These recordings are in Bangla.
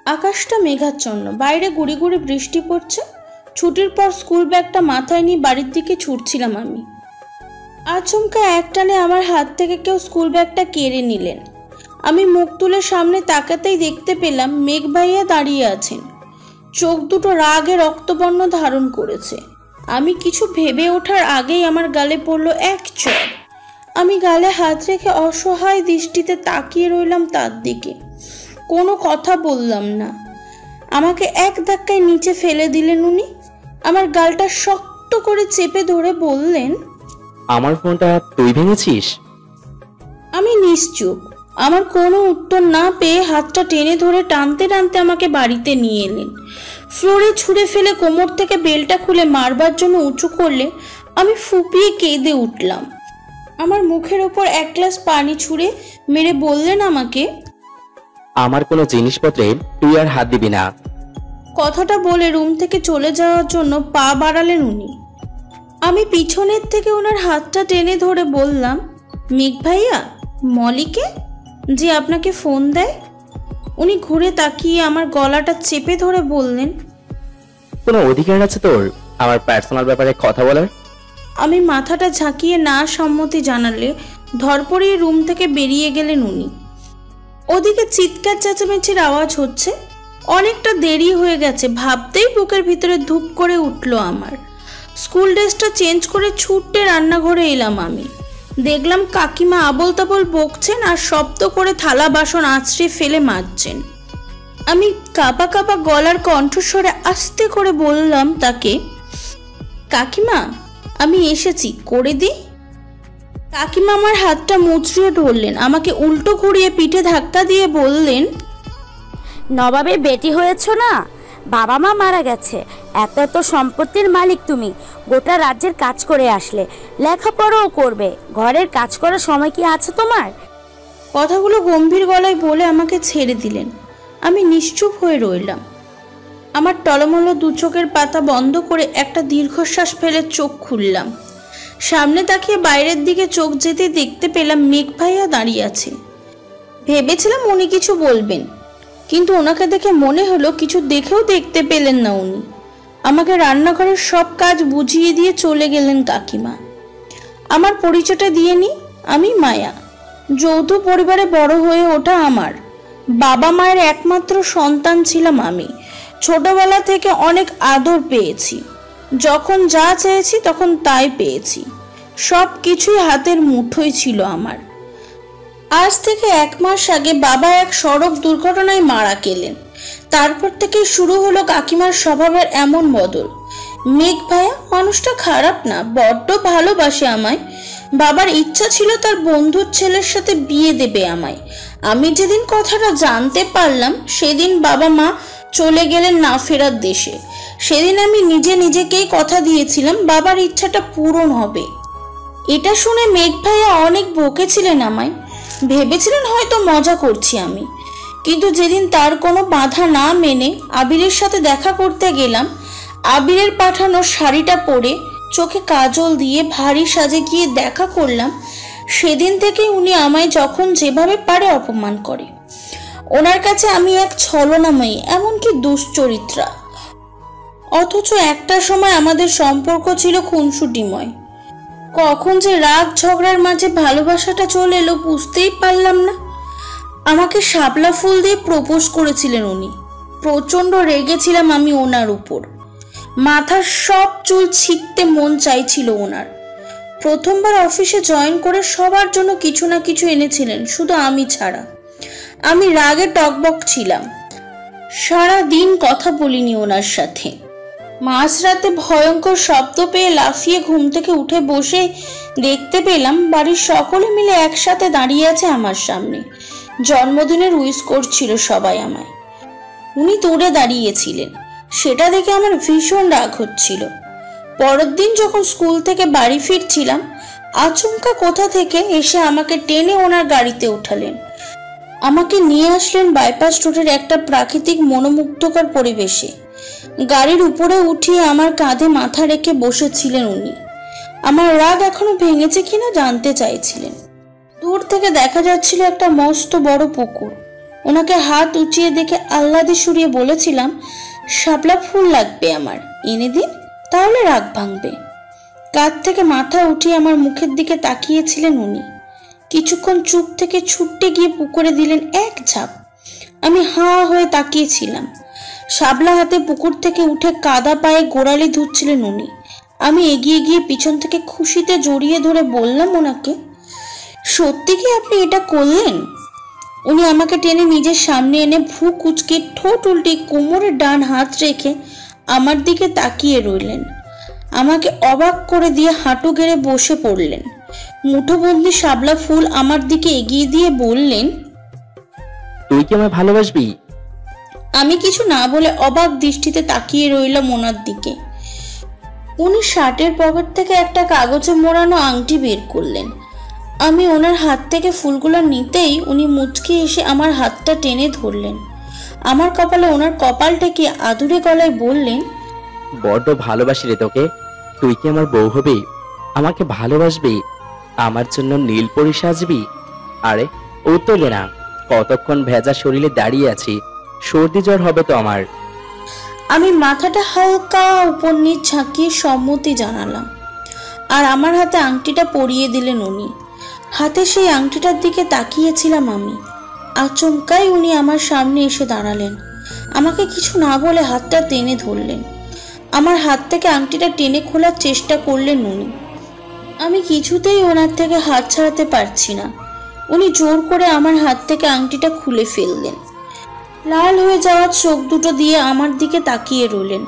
আকাশটা মেঘাচ্ছন্ন, বাইরে গুড়ি গুড়ি বৃষ্টি পড়ছে। ছুটির পর স্কুল ব্যাগটা মাথায় নিয়ে বাড়ির দিকে ছুটছিলাম আমি। আচমকা একটানে আমার হাত থেকে কেউ স্কুল ব্যাগটা কেড়ে নিলেন। আমি মুখ তুলে সামনে তাকাতেই দেখতে পেলাম মেঘ ভাইয়া দাঁড়িয়ে আছেন। চোখ দুটো রাগে রক্তবর্ণ ধারণ করেছে। আমি কিছু ভেবে ওঠার আগেই আমার গালে পড়ল এক চড়। আমি গালে হাত রেখে অসহায় দৃষ্টিতে তাকিয়ে রইলাম তার দিকে। কোনো কথা বললাম না। আমাকে এক ধাক্কায় নিচে ফেলে দিলেন উনি। আমার গালটা শক্ত করে চেপে ধরে বললেন, আমার ফোনটা তুই ভেঙেছিস? আমি নিশ্চুপ। আমার কোনো উত্তর না পেয়ে হাতটা টেনে ধরে টানতে টানতে আমাকে বাড়িতে নিয়ে এলেন। ফ্লোরে ছুঁড়ে ফেলে কোমর থেকে বেলটা খুলে মারবার জন্য উঁচু করলে আমি ফুপিয়ে কেঁদে উঠলাম। আমার মুখের ওপর এক গ্লাস পানি ছুঁড়ে মেরে বললেন আমাকে, আমার কোনো জিনিসপত্রে তুই আর হাত দিবি না। কথাটা বলে রুম থেকে চলে যাওয়ার জন্য পা বাড়ালেন উনি। আমি পিছনের থেকে ওনার হাতটা টেনে ধরে বললাম, মেঘ ভাইয়া, মলিকে যে আপনাকে ফোন দেয়। উনি ঘুরে তাকিয়ে আমার গলাটা চেপে ধরে বললেন, কোনো অধিকার আছে তোর আমার পার্সোনাল ব্যাপারে কথা বলার? আমি মাথাটা ঝাঁকিয়ে না সম্মতি জানালে ধরপড়িয়ে রুম থেকে বেরিয়ে গেলেন উনি। ওদিকে চিৎকার চেঁচামেচির আওয়াজ হচ্ছে। অনেকটা দেরি হয়ে গেছে ভাবতেই বুকের ভিতরে ধূপ করে উঠল আমার। স্কুল ড্রেসটা চেঞ্জ করে ছুটতে রান্নাঘরে এলাম আমি। দেখলাম কাকিমা আবল তাবল বকছেন আর শব্দ করে থালা বাসন আছড়ে ফেলে মাজছেন। আমি কাঁপা কাঁপা গলার কণ্ঠস্বরে আস্তে করে বললাম তাকে, কাকিমা আমি এসেছি, করে দিই। কাকিমা আমার হাতটা মুচড়িয়ে ধরলেন, আমাকে উল্টো ঘুরিয়ে পিঠে ধাক্কা দিয়ে বললেন, নবাবের বেটি হয়েছ না, বাবা মা মারা গেছে, এত এত সম্পত্তির মালিক তুমি, গোটা রাজ্যের কাজ করে আসলে, লেখাপড়াও করবে, ঘরের কাজ করার সময় কি আছে তোমার? কথাগুলো গম্ভীর গলায় বলে আমাকে ছেড়ে দিলেন। আমি নিশ্চুপ হয়ে রইলাম। আমার টলমল দু চোখের পাতা বন্ধ করে একটা দীর্ঘশ্বাস ফেলে চোখ খুললাম। সামনে তাকিয়ে বাইরের দিকে চোখ যেতে দেখতে পেলাম মেঘ ভাইয়া দাঁড়িয়ে আছে। ভেবেছিলাম উনি কিছু বলবেন, কিন্তু ওনাকে দেখে মনে হলো কিছু দেখেও দেখতে পেলেন না উনি। আমাকে রান্নাঘরের সব কাজ বুঝিয়ে দিয়ে চলে গেলেন কাকিমা। আমার পরিচয়টা দিয়ে নি, আমি মায়া। যৌথ পরিবারে বড় হয়ে ওঠা আমার। বাবা মায়ের একমাত্র সন্তান ছিলাম আমি। ছোটবেলা থেকে অনেক আদর পেয়েছি। যখন যা চেয়েছি তখন তাই পেয়েছি। সব কিছুই হাতের মুঠোয় ছিল আমার। আজ থেকে 1 মাস আগে বাবা এক সড়ক দুর্ঘটনায় মারা গেলেন। তারপর থেকে শুরু হলো কাকিমার স্বভাবের এমন বদল। মেঘ ভাইয়া মানুষটা খারাপ না, বড্ড ভালোবাসে আমায়। বাবার ইচ্ছা ছিল তার বন্ধুর ছেলের সাথে বিয়ে দেবে আমায়। আমি যেদিন কথাটা জানতে পারলাম সেদিন বাবা মা চলে গেলেন না ফেরার দেশে। সেদিন আমি নিজেকেই কথা দিয়েছিলাম বাবার ইচ্ছাটা পূরণ হবে। এটা শুনে মেঘ ভাইয়া অনেক বকেছিলেন আমায়। ভেবেছিলেন হয়তো মজা করছি আমি। কিন্তু যেদিন তার কোনো বাধা না মেনে আবিরের সাথে দেখা করতে গেলাম, আবিরের পাঠানো শাড়িটা পরে চোখে কাজল দিয়ে ভারী সাজে গিয়ে দেখা করলাম, সেদিন থেকে উনি আমায় যখন যেভাবে পারে অপমান করে। ওনার কাছে আমি এক ছলনাময়ী, এমনকি দুশ্চরিত্রা। অথচ একটা সময় আমাদের সম্পর্ক ছিল খুনসুটিময়। কখন যে রাগ ঝগড়ার মাঝে ভালোবাসাটা চলে এলো বুঝতেই পারলাম না। আমাকে শাপলা ফুল দিয়ে প্রপোজ করেছিলেন উনি। প্রচন্ড রেগেছিলাম আমি ওনার উপর। মাথার সব চুল ছিঁড়তে মন চাইছিল ওনার। প্রথমবার অফিসে জয়েন করে সবার জন্য কিছু না কিছু এনেছিলেন, শুধু আমি ছাড়া। আমি রাগে টকবক ছিলাম। সারা দিন কথা বলিনি ওনার সাথে। মাঝরাতে ভয়ঙ্কর শব্দ পেয়ে লাফিয়ে ঘুম থেকে উঠে বসে দেখতে পেলাম বাড়ির সকলে মিলে একসাথে দাঁড়িয়ে আছে আমার সামনে। জন্মদিনের উইশ করছিল সবাই আমায়। উনি দূরে দাঁড়িয়েছিলেন, সেটা দেখে আমার ভীষণ রাগ হচ্ছিল। পরের দিন যখন স্কুল থেকে বাড়ি ফিরছিলাম, আচমকা কোথা থেকে এসে আমাকে টেনে ওনার গাড়িতে উঠালেন। আমাকে নিয়ে আসলেন বাইপাস রোডের একটা প্রাকৃতিক মনোমুগ্ধকর পরিবেশে। গাড়ির উপরে উঠিয়ে আমার কাঁধে মাথা রেখে বসেছিলেন উনি। আমার রাগ এখনো ভেঙেছে কিনা জানতে চাইছিলেন। দূর থেকে দেখা যাচ্ছিল একটা মস্ত বড় পুকুর। ওনাকে হাত উঁচিয়ে দেখে আহ্লাদে সুরিয়ে বলেছিলাম, শাপলা ফুল লাগবে আমার, এনে দিন, তাহলে রাগ ভাঙবে। কাঁধ থেকে মাথা উঠিয়ে আমার মুখের দিকে তাকিয়েছিলেন উনি। কিছুক্ষণ চুপ থেকে ছুটতে গিয়ে পুকুরে দিলেন এক ঝাঁপ। আমি হাঁ হয়ে তাকিয়েছিলাম। শাপলা হাতে পুকুর থেকে উঠে কাদা পায়ে গোড়ালি ধুচ্ছিলেন উনি। আমি এগিয়ে গিয়ে পিছন থেকে খুশিতে জড়িয়ে ধরে বললাম ওনাকে, সত্যি কি আপনি এটা করলেন? উনি আমাকে টেনে নিজের সামনে এনে ভ্রু কুচকে ঠোঁট উল্টে কোমরে ডান হাত রেখে আমার দিকে তাকিয়ে রইলেন। আমাকে অবাক করে দিয়ে হাঁটু গেড়ে বসে পড়লেন। মুঠোবন্দি শাপলা ফুল আমার দিকে এগিয়ে দিয়ে বললেন, তুই কি আমায় ভালোবাসবি? আমি কিছু না বলে অবাক দৃষ্টিতে তাকিয়ে রইলাম ওনার দিকে। উনি শার্টের পকেট থেকে একটা কাগজে মোড়ানো আংটি বের করলেন। আমি ওনার হাত থেকে ফুলগুলো নিতেই উনি মুচকি এসে আমার হাতটা টেনে ধরলেন। আমার কপালে ওনার কপাল ঠেকিয়ে আদুরে গলায় বললেন, বড্ড ভালোবাসি রে তোকে। তুই কি আমার বউ হবি? আমাকে ভালোবাসবি? আমার জন্য নীলপরি সাজবি? আরে উত্তর দে না, কতক্ষণ ভেজা শরীরে দাঁড়িয়ে আছি, সর্দি জ্বর হবে তো আমার। আমি মাথাটা হালকা উপর নিচ ঝাঁকিয়ে সম্মতি জানালাম। আর আমার হাতে আংটিটা পরিয়ে দিলেন উনি। হাতে সেই আংটিটার দিকে তাকিয়েছিলাম আমি। আচমকাই উনি আমার সামনে এসে দাঁড়ালেন। আমাকে কিছু না বলে হাতটা টেনে ধরলেন। আমার হাত থেকে আংটিটা টেনে খোলার চেষ্টা করলেন উনি। আমি কিছুতেই ওনার থেকে হাত ছাড়াতে পারছি না। উনি জোর করে আমার হাত থেকে আংটিটা খুলে ফেললেন। লাল হয়ে যাওয়া চোখ দুটো দিয়ে আমার দিকে তাকিয়ে রইলেন।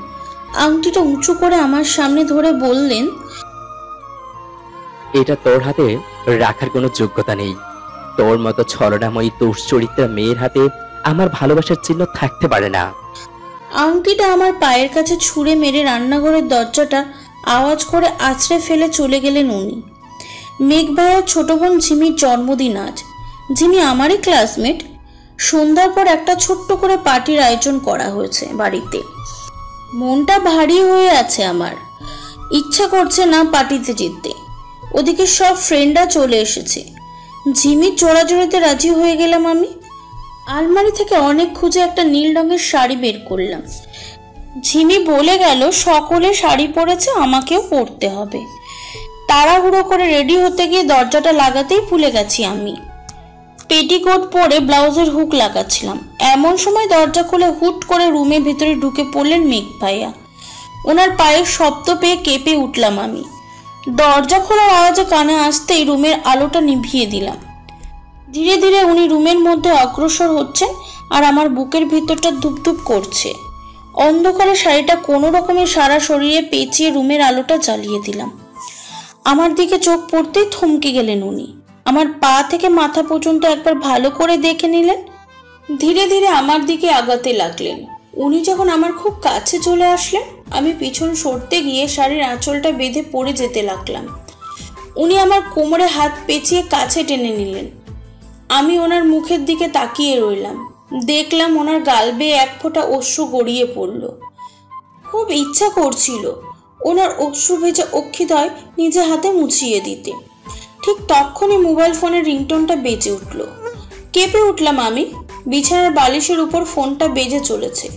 আংটিটা উঁচু করে আমার সামনে ধরে বললেন, এটা তোর হাতে রাখার কোনো যোগ্যতা নেই। তোর মতো ছলনাময়ী দুশ্চরিত্রা মেয়ের হাতে আমার ভালোবাসার চিহ্ন থাকতে পারে না। আংটিটা আমার পায়ের কাছে ছুঁড়ে মেরে রান্নাঘরের দরজাটা আওয়াজ করে আছড়ে ফেলে চলে গেলেন উনি। মেঘ ভাইয়ার ছোট বোন ঝিমির জন্মদিন আজ। ঝিমি আমারই ক্লাসমেট। সন্ধ্যার পর একটা ছোট্ট করে পার্টির আয়োজন করা হয়েছে বাড়িতে। মনটা ভারী হয়ে আছে আমার। ইচ্ছা করছে না পার্টিতে যেতে। ওদিকে সব ফ্রেন্ডরা চলে এসেছে। ঝিমির জোড়াজোড়িতে রাজি হয়ে গেলাম আমি। আলমারি থেকে অনেক খুঁজে একটা নীল রঙের শাড়ি বের করলাম। ঝিমি বলে গেল সকলে শাড়ি পরেছে, আমাকেও পরতে হবে। তাড়াহুড়ো করে রেডি হতে গিয়ে দরজাটা লাগাতেই ভুলে গেছি আমি। পেটিকোট পরে ব্লাউজের হুক লাগাচ্ছিলাম। এমন সময় দরজা খুলে হুট করে রুমের ভিতরে ঢুকে পড়লেন মেঘ ভাইয়া। ওনার পায়ের শব্দ পেয়ে কেঁপে উঠলাম আমি। দরজা খোলার আওয়াজে কানে আসতেই রুমের আলোটা নিভিয়ে দিলাম। ধীরে ধীরে উনি রুমের মধ্যে অগ্রসর হচ্ছেন আর আমার বুকের ভিতরটা ধুপধুপ করছে। অন্ধকারে শাড়িটা কোনো রকমে সারা শরীরে পেঁচিয়ে রুমের আলোটা জ্বালিয়ে দিলাম। আমার দিকে চোখ পড়তেই থমকে গেলেন উনি। আমার পা থেকে মাথা পর্যন্ত একবার ভালো করে দেখে নিলেন। ধীরে ধীরে আমার দিকে আগাতে লাগলেন। উনি যখন আমার খুব কাছে চলে আসলেন, আমি পিছন সরতে গিয়ে শাড়ির আঁচলটা বেঁধে পড়ে যেতে লাগলাম। উনি আমার কোমরে হাত পেঁচিয়ে কাছে টেনে নিলেন। আমি ওনার মুখের দিকে তাকিয়ে রইলাম। দেখলাম ওনার গাল বেয়ে এক ফোঁটা অশ্রু গড়িয়ে পড়ল। খুব ইচ্ছা করছিল ওনার অশ্রু ভেজা অক্ষিদ্বয় নিজে হাতে মুছিয়ে দিতে। ঠিক তখনই মোবাইল ফোনের রিংটোনটা বেজে উঠল। কেঁপে উঠলাম আমি। বিছানার বালিশের উপর ফোনটা বেজে চলেছে।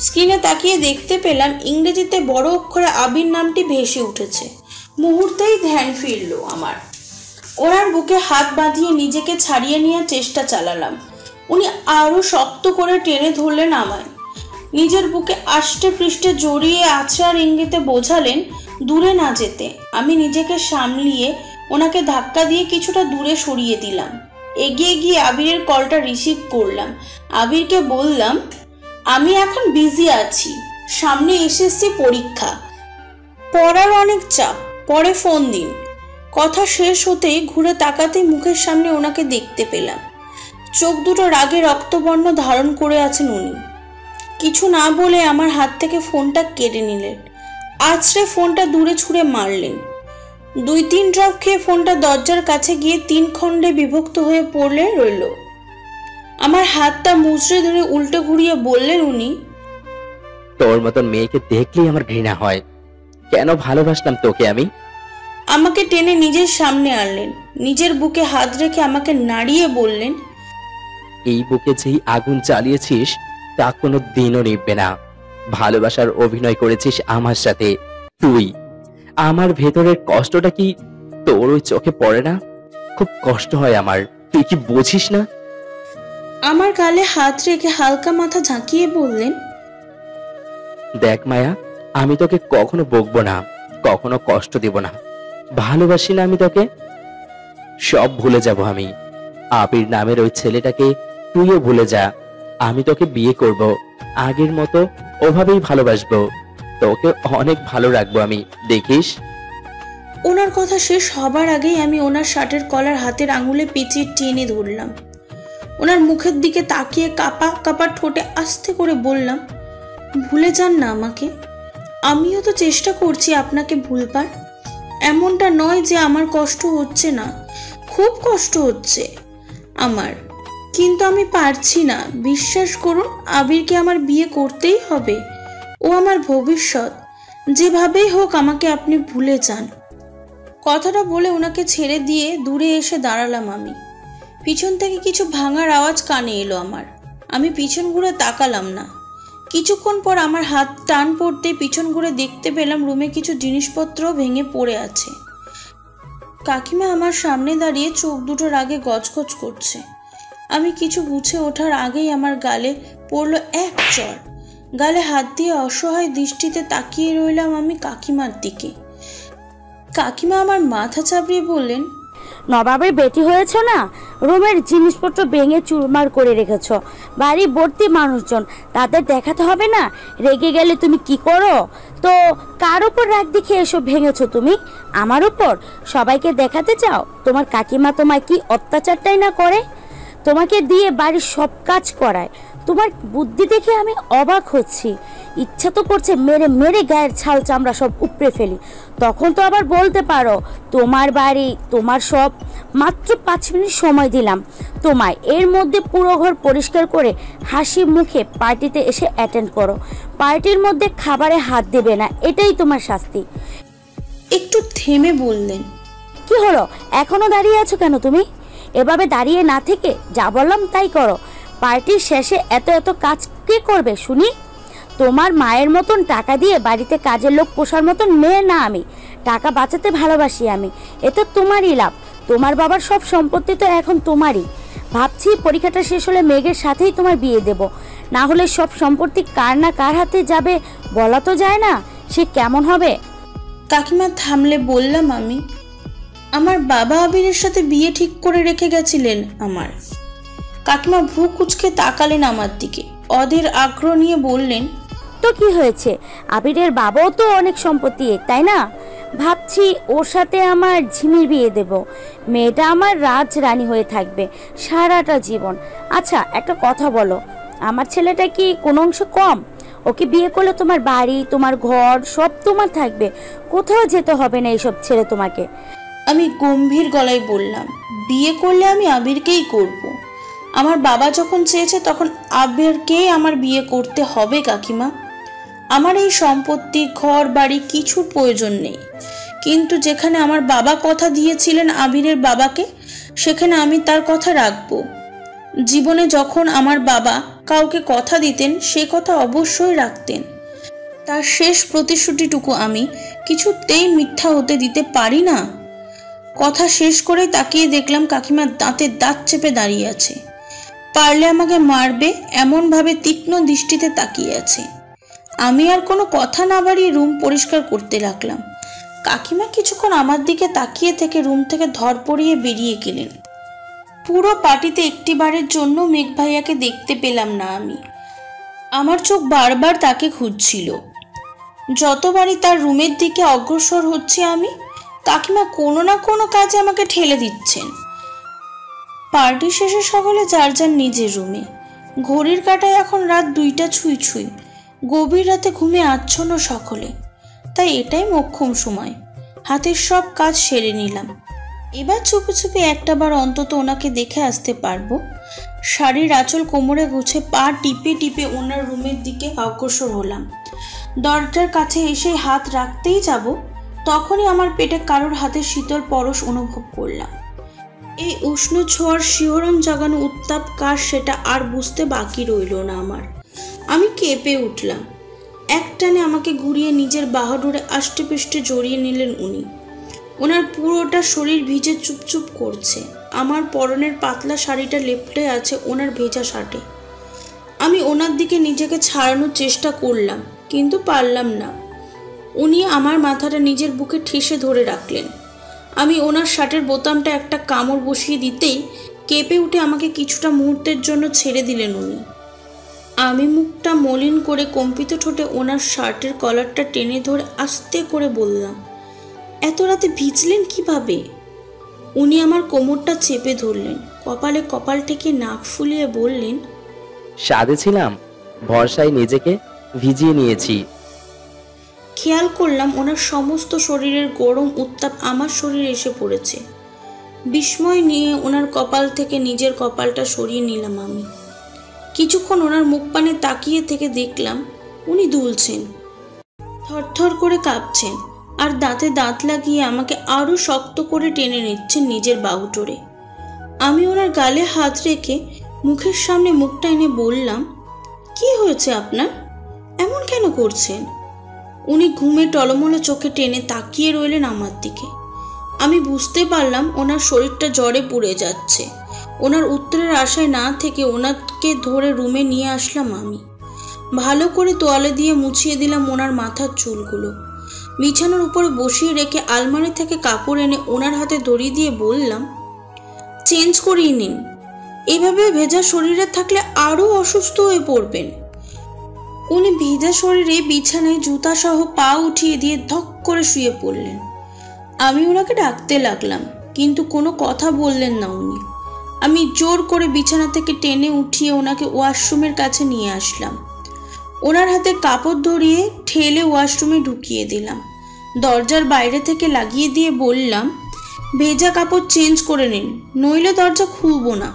স্ক্রিনে তাকিয়ে দেখতে পেলাম ইংরেজিতে বড় অক্ষরে আবির নামটি ভেসে উঠেছে। মুহূর্তেই ধ্যান ফিরল আমার। ওনার বুকে হাত বাঁধিয়ে নিজেকে ছাড়িয়ে নেওয়ার চেষ্টা চালালাম। উনি আরো শক্ত করে টেনে ধরলেন আমায়। নিজের বুকে আষ্টে পৃষ্ঠে জড়িয়ে আছড়ার ইঙ্গিতে বোঝালেন দূরে না যেতে। আমি নিজেকে সামলিয়ে ওনাকে ধাক্কা দিয়ে কিছুটা দূরে সরিয়ে দিলাম। এগিয়ে গিয়ে আবিরের কলটা রিসিভ করলাম। আবিরকে বললাম, আমি এখন বিজি আছি, সামনে এসএসসি পরীক্ষা, পড়ার অনেক চাপ, পরে ফোন দিন। কথা শেষ হতেই ঘুরে তাকাতেই মুখের সামনে ওনাকে দেখতে পেলাম। চোখ দুটো রাগে রক্তবর্ণ ধারণ করে আছেন উনি। কিছু না বলে আমার হাত থেকে ফোনটা কেড়ে নিলেন। আছড়ে ফোনটা দূরে ছুঁড়ে মারলেন। 2-3 ড্রপ খেয়ে ফোনটা দরজার কাছে গিয়ে 3 খণ্ডে বিভক্ত হয়ে পড়লে রইল। আমার হাতটা মুচড়ে ধরে উল্টো ঘুরিয়ে বললেন উনি, তোর মতন মেয়েকে দেখলেই আমার ঘৃণা হয়। কেন ভালোবাসলাম তোকে আমি? আমাকে টেনে নিজের সামনে আনলেন। নিজের বুকে হাত রেখে আমাকে নাড়িয়ে বললেন, এই বুকে যেই আগুন জ্বালিয়েছিস তা কোনো দিনও নিভবে না। ভালোবাসার অভিনয় করেছিস আমার সাথে তুই। আমার ভেতরের কষ্টটা কি তোর ওই চোখে পড়ে না? খুব কষ্ট হয় আমার, তুই কি বুঝিস না? আমার গালে হাত রেখে হালকা মাথা ঝাঁকিয়ে বললেন, দেখ মায়া, আমি তোকে কখনো বকবো না, কখনো কষ্ট দেব না। ভালোবাসি না আমি তোকে? সব ভুলে যাব আমি। আবির নামের ওই ছেলেটাকে তুইও ভুলে যা। আমি তোকে বিয়ে করব, আগের মতো ওভাবেই ভালোবাসবো। তোকে অনেক ভালো রাখবো আমি, দেখিস। ওনার কথা শেষ হবার আগেই আমি ওনার শার্টের কলার হাতের আঙুলে পেঁচিয়ে টেনে ধরলাম। ওনার মুখের দিকে তাকিয়ে কাপা কাপা ঠোঁটে আস্তে করে বললাম, ভুলে যান না আমাকে। আমিও তো চেষ্টা করছি আপনাকে ভুলবার। এমনটা নয় যে আমার কষ্ট হচ্ছে না, খুব কষ্ট হচ্ছে আমার, কিন্তু আমি পারছি না। বিশ্বাস করুন, আবিরকে আমার বিয়ে করতেই হবে। ও আমার ভবিষ্যৎ। যেভাবেই হোক আমাকে আপনি ভুলে যান। কথাটা বলে ওনাকে ছেড়ে দিয়ে দূরে এসে দাঁড়ালাম আমি। পিছন থেকে কিছু ভাঙার আওয়াজ কানে এলো আমার। আমি পিছন ঘুরে তাকালাম না। কিছুক্ষণ পর আমার হাত টান পড়তে পিছন ঘুরে দেখতে পেলাম রুমে কিছু জিনিসপত্র ভেঙে পড়ে আছে। কাকিমা আমার সামনে দাঁড়িয়ে চোখ দুটোর আগে গজগজ করছে। আমি কিছু বুঝে ওঠার আগেই আমার গালে পড়ল এক চড়। গালে হাত দিয়ে অসহায় দৃষ্টিতে তাকিয়ে রইলাম আমি কাকিমার দিকে। কাকিমা আমার মাথা চাপড়িয়ে বললেন, নবাবের বেটি হয়েছ না, রুমের জিনিসপত্র ভেঙে চুরমার করে রেখেছ। বাড়ি ভর্তি মানুষজন, তাদের দেখাতে হবে না? রেগে গেলে তুমি কি করো? তো কার উপর রাগ দেখে এসব ভেঙেছো তুমি? আমার উপর? সবাইকে দেখাতে চাও তোমার কাকিমা তোমায় কি অত্যাচারটাই না করে? তোমাকে দিয়ে বাড়ির সব কাজ করায়। তোমার বুদ্ধি দেখে আমি অবাক হচ্ছি। ইচ্ছা তো করছে মেরে মেরে গায়ের ছাল চামড়া সব উপড়ে ফেলি। তখন তো আবার বলতে পারো তোমার বাড়ি, তোমার সব। মাত্র 5 মিনিট সময় দিলাম তোমায়, এর মধ্যে পুরো ঘর পরিষ্কার করে হাসি মুখে পার্টিতে এসে অ্যাটেন্ড করো। পার্টির মধ্যে খাবারে হাত দেবে না, এটাই তোমার শাস্তি। একটু থেমে বললেন, কি হলো, এখনো দাঁড়িয়ে আছো কেন তুমি? এভাবে দাঁড়িয়ে না থেকে যা বললাম তাই করো। পার্টির শেষে এত এত কাজ কে করবে শুনি? তোমার মায়ের মতন টাকা দিয়ে বাড়িতে কাজের লোক পোষার মতন মেয়ে না আমি। টাকা বাঁচাতে ভালোবাসি আমি, এ তো তোমারই লাভ। তোমার বাবার সব সম্পত্তি তো এখন তোমারই। ভাবছি পরীক্ষাটা শেষ হলে মেঘের সাথেই তোমার বিয়ে দেব। না হলে সব সম্পত্তি কার না কার হাতে যাবে বলা তো যায় না, সে কেমন হবে? কাকিমা থামলে বললাম আমি, আমার বাবা আবিরের সাথে বিয়ে ঠিক করে রেখে গেছিলেন আমার। কাকিমা ভ্রু কুঁচকে তাকালেন আমার দিকে, অধীর আগ্রহ নিয়ে বললেন, তো কি হয়েছে? আবিরের বাবাও তো অনেক সম্পত্তি, তাই না? ভাবছি ওর সাথে আমার ঝিমির বিয়ে দেব। মেয়েটা আমার রাজরানী হয়ে থাকবে সারাটা জীবন। আচ্ছা একটা কথা বলো, আমার ছেলেটা কি কোনো অংশ কম? ওকে বিয়ে করলে তোমার বাড়ি, তোমার ঘর সব তোমার থাকবে, কোথাও যেতে হবে না এইসব ছেড়ে তোমাকে। আমি গম্ভীর গলায় বললাম, বিয়ে করলে আমি আবিরকেই করব। আমার বাবা যখন চেয়েছে তখন আবিরকেই আমার বিয়ে করতে হবে কাকিমা। আমার এই সম্পত্তি, ঘর বাড়ি কিছুর প্রয়োজন নেই, কিন্তু যেখানে আমার বাবা কথা দিয়েছিলেন আবিরের বাবাকে, সেখানে আমি তার কথা রাখবো। জীবনে যখন আমার বাবা কাউকে কথা দিতেন সে কথা অবশ্যই রাখতেন। তার শেষ প্রতিশ্রুতিটুকু আমি কিছুতেই মিথ্যা হতে দিতে পারি না। কথা শেষ করে তাকিয়ে দেখলাম কাকিমা দাঁতে দাঁত চেপে দাঁড়িয়ে আছে। পারলে আমাকে মারবে এমনভাবে তীক্ষ্ণ দৃষ্টিতে তাকিয়ে আছে। আমি আর কোনো কথা না বাড়িয়ে রুম পরিষ্কার করতে লাগলাম। কাকিমা কিছুক্ষণ আমার দিকে তাকিয়ে থেকে রুম থেকে ধরপড়িয়ে বেরিয়ে গেলেন। পুরো পার্টিতে একটিবারের জন্য মেঘ ভাইয়াকে দেখতে পেলাম না আমি। আমার চোখ বারবার তাকে খুঁজছিল। যতবারই তার রুমের দিকে অগ্রসর হচ্ছে আমি, কাকিমা কোনো না কোনো কাজে আমাকে ঠেলে দিচ্ছেন। পার্টি শেষে সকলে যার যার নিজের রুমে। ঘড়ির কাঁটায় এখন রাত 2টা ছুঁই ছুঁই। গভীর রাতে ঘুমে আচ্ছন্ন সকলে, তাই এটাই মোক্ষম সময়। হাতের সব কাজ সেরে নিলাম। এবার চুপি চুপি একটাবার অন্তত ওনাকে দেখে আসতে পারবো। শাড়ির আঁচল কোমরে গুছে পা টিপে টিপে ওনার রুমের দিকে অগ্রসর হলাম। দরজার কাছে এসে হাত রাখতেই যাব, তখনই আমার পেটে কারোর হাতে শীতল পরশ অনুভব করলাম। এই উষ্ণ ছোঁয়ার শিহরণ জাগানো উত্তাপ কার সেটা আর বুঝতে বাকি রইল না আমার। আমি কেঁপে উঠলাম। একটানে আমাকে ঘুরিয়ে নিজের বাহুডোরে আষ্টেপৃষ্টে জড়িয়ে নিলেন উনি। ওনার পুরোটা শরীর ভিজে চুপচুপ করছে। আমার পরনের পাতলা শাড়িটা লেপ্টে আছে ওনার ভেজা শার্টে। আমি ওনার দিকে নিজেকে ছাড়ানোর চেষ্টা করলাম, কিন্তু পারলাম না। উনি আমার মাথাটা নিজের বুকে ঠেসে ধরে রাখলেন। আমি ওনার শার্টের বোতামটা একটা কামড় বসিয়ে দিতেই কেঁপে উঠে আমাকে কিছুটা মুহূর্তের জন্য ছেড়ে দিলেন উনি। আমি মুখটা মলিন করে কম্পিত ঠোঁটে ওনার শার্টের কলারটা টেনে ধরে আস্তে করে বললাম, এত রাতে ভিজলেন কিভাবে? উনি আমার কোমরটা চেপে ধরলেন, কপালে কপাল ঠেকে নাক ফুলিয়ে বললেন, সাধে ছিলাম, ভরসায় নিজেকে ভিজিয়ে নিয়েছি। খেয়াল করলাম ওনার সমস্ত শরীরের গরম উত্তাপ আমার শরীরে এসে পড়েছে। বিস্ময় নিয়ে ওনার কপাল থেকে নিজের কপালটা সরিয়ে নিলাম আমি। কিছুক্ষণ ওনার মুখ পানে তাকিয়ে থেকে দেখলাম উনি দুলছেন, থরথর করে কাঁপছেন, আর দাঁতে দাঁত লাগিয়ে আমাকে আরো শক্ত করে টেনে নিচ্ছেন নিজের বাহুডোরে। আমি ওনার গালে হাত রেখে মুখের সামনে মুখটা এনে বললাম, কি হয়েছে আপনার? এমন কেন করছেন? উনি ঘুমে টলমলো চোখে টেনে তাকিয়ে রইলেন আমার দিকে। আমি বুঝতে পারলাম ওনার শরীরটা জ্বরে পুড়ে যাচ্ছে। ওনার উত্তরের আশায় না থেকে ওনাকে ধরে রুমে নিয়ে আসলাম আমি। ভালো করে তোয়ালে দিয়ে মুছিয়ে দিলাম ওনার মাথার চুলগুলো। বিছানার উপরে বসিয়ে রেখে আলমারি থেকে কাপড় এনে ওনার হাতে ধরিয়ে দিয়ে বললাম, চেঞ্জ করিয়ে নিন। এভাবে ভেজা শরীরে থাকলে আরও অসুস্থ হয়ে পড়বেন। উনি ভেজা শরীরে বিছানায় জুতা সহ পা উঠিয়ে দিয়ে ধক করে শুয়ে পড়লেন। আমি ওনাকে ডাকতে লাগলাম, কিন্তু কোনো কথা বললেন না উনি। আমি জোর করে বিছানা থেকে টেনে উঠিয়ে ওনাকে ওয়াশরুমের কাছে নিয়ে আসলাম। ওনার হাতে কাপড় ধরিয়ে ঠেলে ওয়াশরুমে ঢুকিয়ে দিলাম। দরজার বাইরে থেকে লাগিয়ে দিয়ে বললাম, ভেজা কাপড় চেঞ্জ করে নিন, নইলে দরজা খুলব না।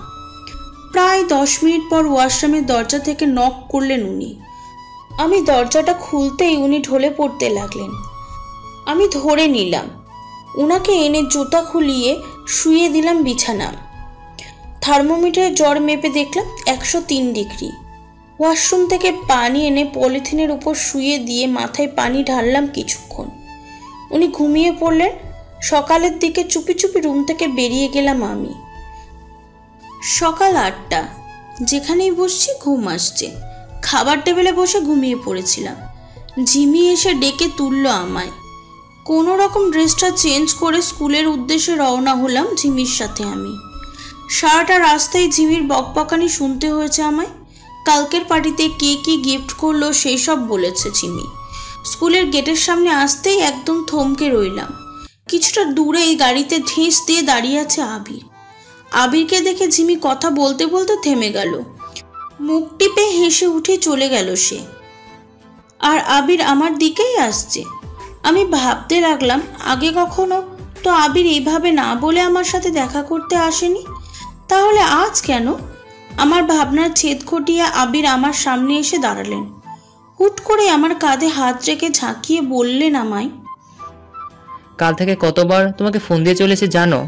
প্রায় 10 মিনিট পর ওয়াশরুমের দরজা থেকে নক করলেন উনি। আমি দরজাটা খুলতেই উনি ঢলে পড়তে লাগলেন। আমি ধরে নিলাম, ওনাকে এনে জুতা খুলিয়ে শুয়ে দিলাম বিছানা। থার্মোমিটারে জ্বর মেপে দেখলাম 103 ডিগ্রি। ওয়াশরুম থেকে পানি এনে পলিথিনের উপর শুয়ে দিয়ে মাথায় পানি ঢাললাম কিছুক্ষণ। উনি ঘুমিয়ে পড়লেন। সকালের দিকে চুপি চুপি রুম থেকে বেরিয়ে গেলাম আমি। সকাল 8টা, যেখানেই বসছি ঘুম আসছে। খাবার টেবিলে বসে ঘুমিয়ে পড়েছিলাম। ঝিমি এসে ডেকে তুললো আমায়। কোনো রকম ড্রেসটা চেঞ্জ করে স্কুলের উদ্দেশ্যে রওনা হলাম ঝিমির সাথে আমি। সারাটা রাস্তায় ঝিমির বকবকানি শুনতে হয়েছে আমায়। কালকের পার্টিতে কে কি গিফট করলো সেই সব বলেছে ঝিমি। স্কুলের গেটের সামনে আসতেই একদম থমকে রইলাম। কিছুটা দূরেই গাড়িতে ঠেস দিয়ে দাঁড়িয়ে আছে আবির। আবিরকে দেখে ঝিমি কথা বলতে বলতে থেমে গেল। মুখ টিপে হেসে উঠে চলে গেল সে। আর আবির আমার দিকেই আসছে। আমি ভাবতে লাগলাম, আগে কখনো তো আবির এইভাবে না বলে আমার সাথে দেখা করতে আসেনি, তাহলে আজ কেন? আমার ভাবনার ছেদ ঘটিয়ে আবির আমার সামনে এসে দাঁড়ালেন। হুট করে আমার কাঁধে হাত রেখে ঝাঁকিয়ে বললেন আমায়, কাল থেকে কতবার তোমাকে ফোন দিয়ে চলেছে জানো?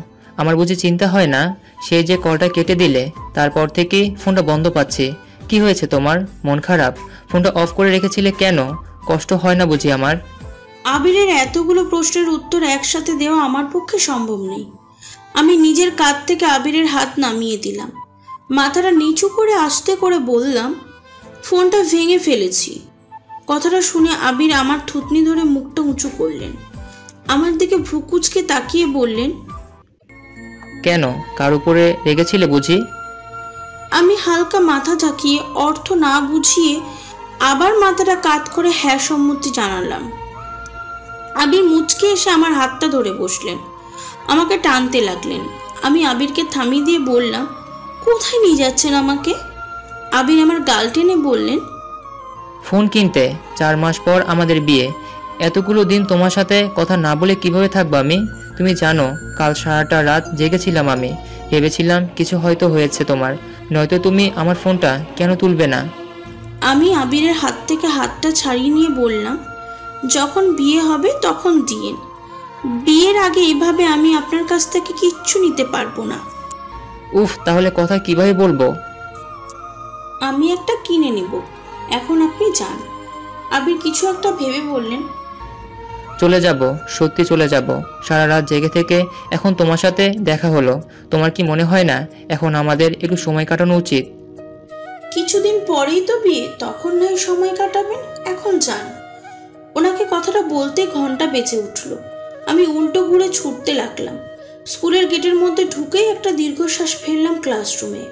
আমার বুঝি চিন্তা হয় না? সেই যে কলটা কেটে দিলে তারপর থেকে ফোনটা বন্ধ পাচ্ছি। কি হয়েছে তোমার? মন খারাপ? ফোনটা অফ করে রেখেছিলে কেন? কষ্ট হয় না বুঝি আমার? আবিরের এতগুলো প্রশ্নের উত্তর একসাথে দেওয়া আমার পক্ষে সম্ভব নেই। আমি নিজের কাঁধ থেকে আবিরের হাত নামিয়ে দিলাম। মাথাটা নিচু করে আস্তে করে বললাম, ফোনটা ভেঙে ফেলেছি। কথাটা শুনে আবির আমার থুতনি ধরে মুখটা উঁচু করলেন। আমার দিকে ভ্রুকুচকে তাকিয়ে বললেন, কেন? কার উপরে রেগেছিলে বুঝি? আমি হালকা মাথা ঝাঁকিয়ে অর্থ না বুঝিয়ে আবার মাথাটা কাত করে হ্যাঁ সম্মতি জানালাম। আবির মুচকে এসে আমার হাতটা ধরে বসলেন, আমাকে টানতে লাগলেন। আমি আবিরকে থামিয়ে দিয়ে বললাম, কোথায় নিয়ে যাচ্ছেন আমাকে? আবির আমার গাল টেনে বললেন, ফোন কিনতে। 4 মাস পর আমাদের বিয়ে। এতগুলো দিন তোমার সাথে কথা না বলে কিভাবে থাকবো আমি? তুমি জানো কাল সারাটা রাত জেগেছিলাম আমি। ভেবেছিলাম কিছু হয়তো হয়েছে তোমার, নয়তো তুমি আমার ফোনটা কেন তুলবে না? আমি আবিরের হাত থেকে হাতটা ছাড়িয়ে নিয়ে বললাম, যখন বিয়ে হবে তখন দিয়েন। বিয়ের আগে এভাবে আমি আপনার কাছ থেকে কিচ্ছু নিতে পারবো না। উফ, তাহলে কথা কিভাবে বলবো? আমি একটা কিনে নিব, এখন আপনি যান। আবির কিছু একটা ভেবে বললেন, চলে যাব, সত্যি চলে যাব। সারা রাত জেগে থেকে এখন তোমার সাথে দেখা হলো। তোমার কি মনে হয় না এখন আমাদের একটু সময় কাটানো উচিত? কিছুদিন পরেই তো বিয়ে, তখন নয় সময় কাটাবেন, এখন যান। ওনাকে কথাটা বলতে ঘন্টা বেঁচে উঠল। আমি উল্টো ঘুরে ছুটতে লাগলাম। স্কুলের গেটের মধ্যে ঢুকেই একটা দীর্ঘশ্বাস ফেললাম ক্লাসরুমে।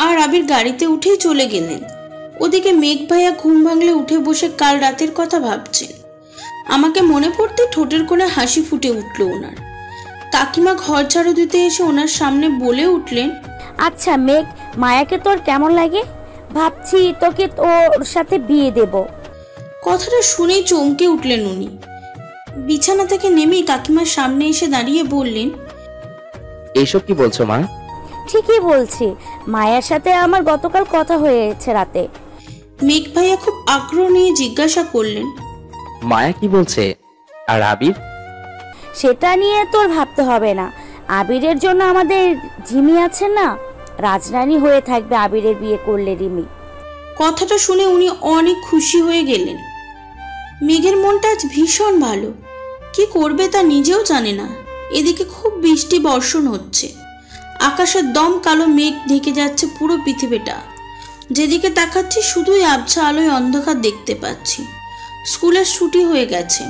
আর আবির গাড়িতে উঠেই চলে গেলেন। ওদিকে মেঘ ভাইয়া ঘুম ভাঙলে উঠে বসে কাল রাতের কথা ভাবছেন। আমাকে মনে পড়তে ঠোঁটের কোণে হাসি ফুটে উঠল ওনার। কাকিমা ঘর ঝাড়ু দিতে এসে ওনার সামনে বলে উঠলেন, আচ্ছা মেঘ, মায়াকে তোর কেমন লাগে? ভাবছি তোকে ওর সাথে বিয়ে দেব। কথাটা শুনেই চমকে উঠলেন উনি। বিছানা থেকে নেমেই কাকিমার সামনে এসে দাঁড়িয়ে বললেন, এসব কি বলছো মা? ঠিকই বলছি, মায়ের সাথে আমার গতকাল কথা হয়েছে রাতে। মেঘ ভাইয়া খুব আগ্রহ নিয়ে জিজ্ঞাসা করলেন, মায়া কি বলছে? আর আবির? সেটা নিয়ে তোর ভাবতে হবে না। আবিরের জন্য আমাদের ঝিমি আছে না, রাজরানী হয়ে থাকবে আবিরের বিয়ে করলে রিমি। কথাটা শুনে উনি অনেক খুশি হয়ে গেলেন। মেঘের মনটা আজ ভীষণ ভালো, কি করবে তা নিজেও জানে না। এদিকে খুব বৃষ্টি বর্ষণ হচ্ছে, আকাশের দম কালো মেঘ ঢেকে যাচ্ছে পুরো পৃথিবীটা। যেদিকে তাকাচ্ছি শুধুই আবছা আলোয় অন্ধকার দেখতে পাচ্ছি। স্কুলের ছুটি হয়ে গেছে।